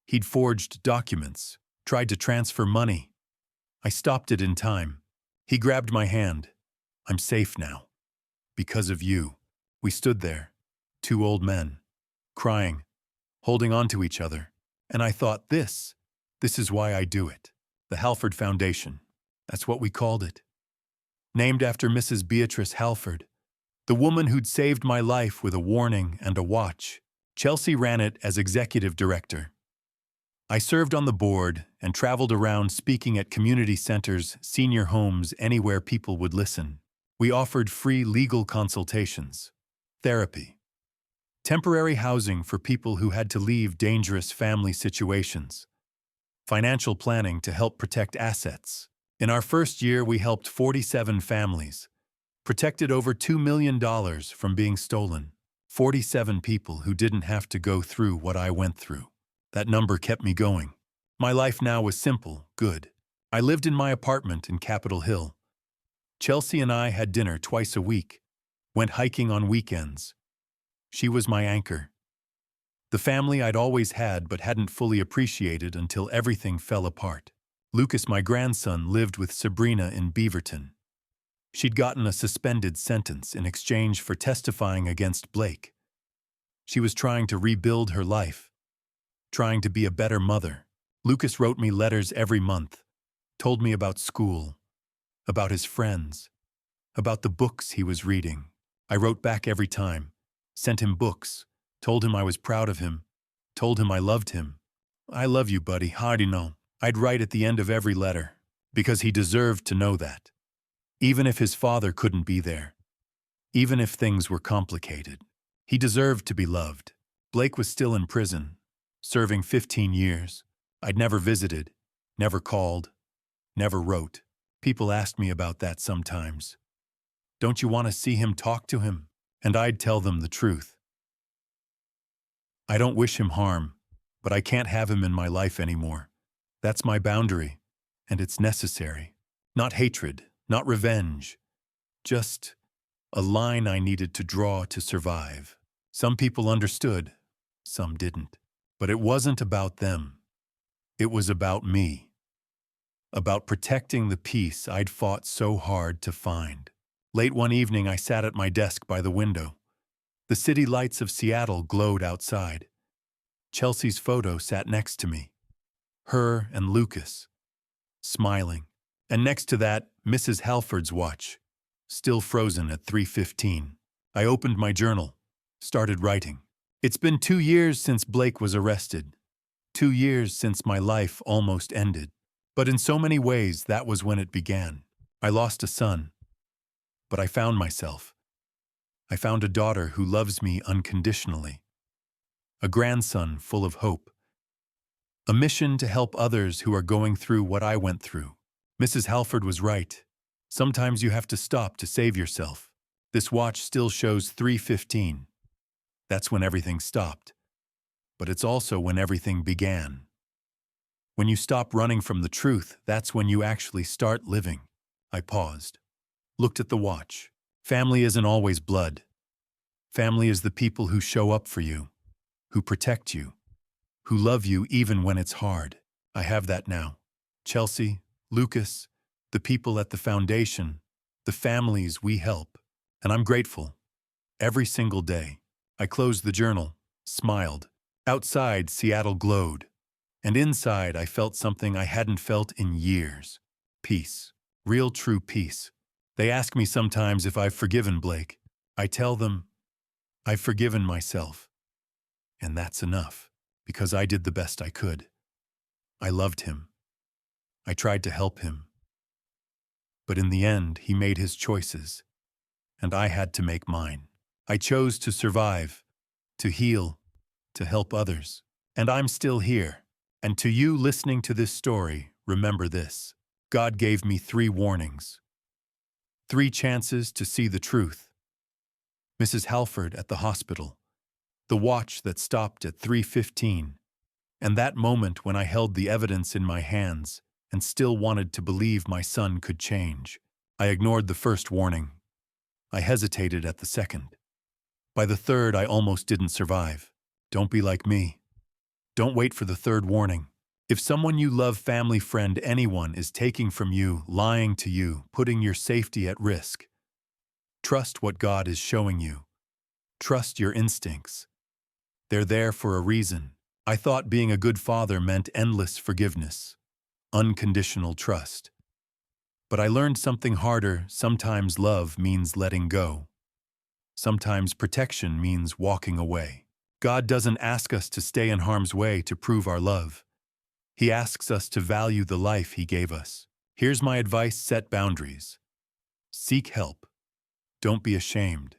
He'd forged documents, tried to transfer money. I stopped it in time. He grabbed my hand. I'm safe now. Because of you. We stood there, 2 old men, crying, holding on to each other. And I thought, this is why I do it. The Halford Foundation. That's what we called it. Named after Mrs. Beatrice Halford, the woman who'd saved my life with a warning and a watch. Chelsea ran it as executive director. I served on the board and traveled around speaking at community centers, senior homes, anywhere people would listen. We offered free legal consultations, therapy, temporary housing for people who had to leave dangerous family situations, financial planning to help protect assets. In our first year, we helped 47 families, protected over $2 million from being stolen. 47 people who didn't have to go through what I went through. That number kept me going. My life now was simple, good. I lived in my apartment in Capitol Hill. Chelsea and I had dinner twice a week, went hiking on weekends. She was my anchor. The family I'd always had but hadn't fully appreciated until everything fell apart. Lucas, my grandson, lived with Sabrina in Beaverton. She'd gotten a suspended sentence in exchange for testifying against Blake. She was trying to rebuild her life, trying to be a better mother. Lucas wrote me letters every month, told me about school, about his friends, about the books he was reading. I wrote back every time, sent him books, told him I was proud of him, told him I loved him. I love you, buddy, how do you know? I'd write at the end of every letter, because he deserved to know that. Even if his father couldn't be there, even if things were complicated, he deserved to be loved, Blake was still in prison, serving 15 years. I'd never visited, never called, never wrote. People asked me about that sometimes. Don't you want to see him, talk to him? And I'd tell them the truth. I don't wish him harm, but I can't have him in my life anymore. That's my boundary, and it's necessary. Not hatred, not revenge, just a line I needed to draw to survive. Some people understood, some didn't. But it wasn't about them. It was about me. About protecting the peace I'd fought so hard to find. Late one evening, I sat at my desk by the window. The city lights of Seattle glowed outside. Chelsea's photo sat next to me. Her and Lucas, smiling. And next to that, Mrs. Halford's watch, still frozen at 3:15. I opened my journal, started writing. It's been 2 years since Blake was arrested. 2 years since my life almost ended. But in so many ways, that was when it began. I lost a son, but I found myself. I found a daughter who loves me unconditionally. A grandson full of hope. A mission to help others who are going through what I went through. Mrs. Halford was right. Sometimes you have to stop to save yourself. This watch still shows 3:15. That's when everything stopped. But it's also when everything began. When you stop running from the truth, that's when you actually start living. I paused, looked at the watch. Family isn't always blood. Family is the people who show up for you, who protect you, who love you even when it's hard. I have that now. Chelsea, Lucas, the people at the foundation, the families we help. And I'm grateful. Every single day. I closed the journal, smiled. Outside, Seattle glowed. And inside, I felt something I hadn't felt in years. Peace. Real, true peace. They ask me sometimes if I've forgiven Blake. I tell them, I've forgiven myself. And that's enough, because I did the best I could. I loved him. I tried to help him. But in the end, he made his choices, and I had to make mine. I chose to survive, to heal, to help others. And I'm still here. And to you listening to this story, remember this. God gave me 3 warnings. 3 chances to see the truth. Mrs. Halford at the hospital. The watch that stopped at 3:15. And that moment when I held the evidence in my hands and still wanted to believe my son could change. I ignored the first warning. I hesitated at the second. By the third, I almost didn't survive. Don't be like me. Don't wait for the third warning. If someone you love, family, friend, anyone is taking from you, lying to you, putting your safety at risk, trust what God is showing you. Trust your instincts. They're there for a reason. I thought being a good father meant endless forgiveness, unconditional trust. But I learned something harder. Sometimes love means letting go. Sometimes protection means walking away. God doesn't ask us to stay in harm's way to prove our love. He asks us to value the life He gave us. Here's my advice: set boundaries. Seek help. Don't be ashamed.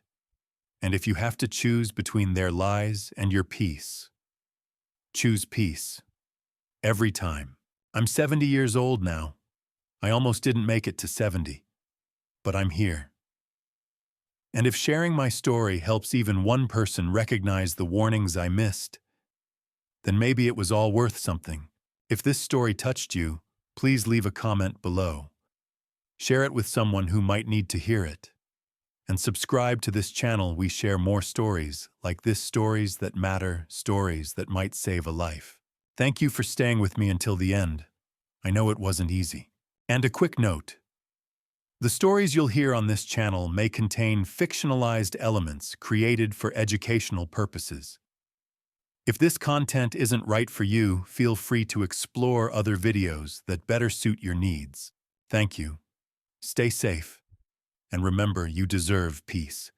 And if you have to choose between their lies and your peace, choose peace. Every time. I'm 70 years old now. I almost didn't make it to 70. But I'm here. And if sharing my story helps even one person recognize the warnings I missed, then maybe it was all worth something. If this story touched you, please leave a comment below. Share it with someone who might need to hear it. And subscribe to this channel. We share more stories like this, stories that matter, stories that might save a life. Thank you for staying with me until the end. I know it wasn't easy. And a quick note. The stories you'll hear on this channel may contain fictionalized elements created for educational purposes. If this content isn't right for you, feel free to explore other videos that better suit your needs. Thank you. Stay safe. And remember, you deserve peace.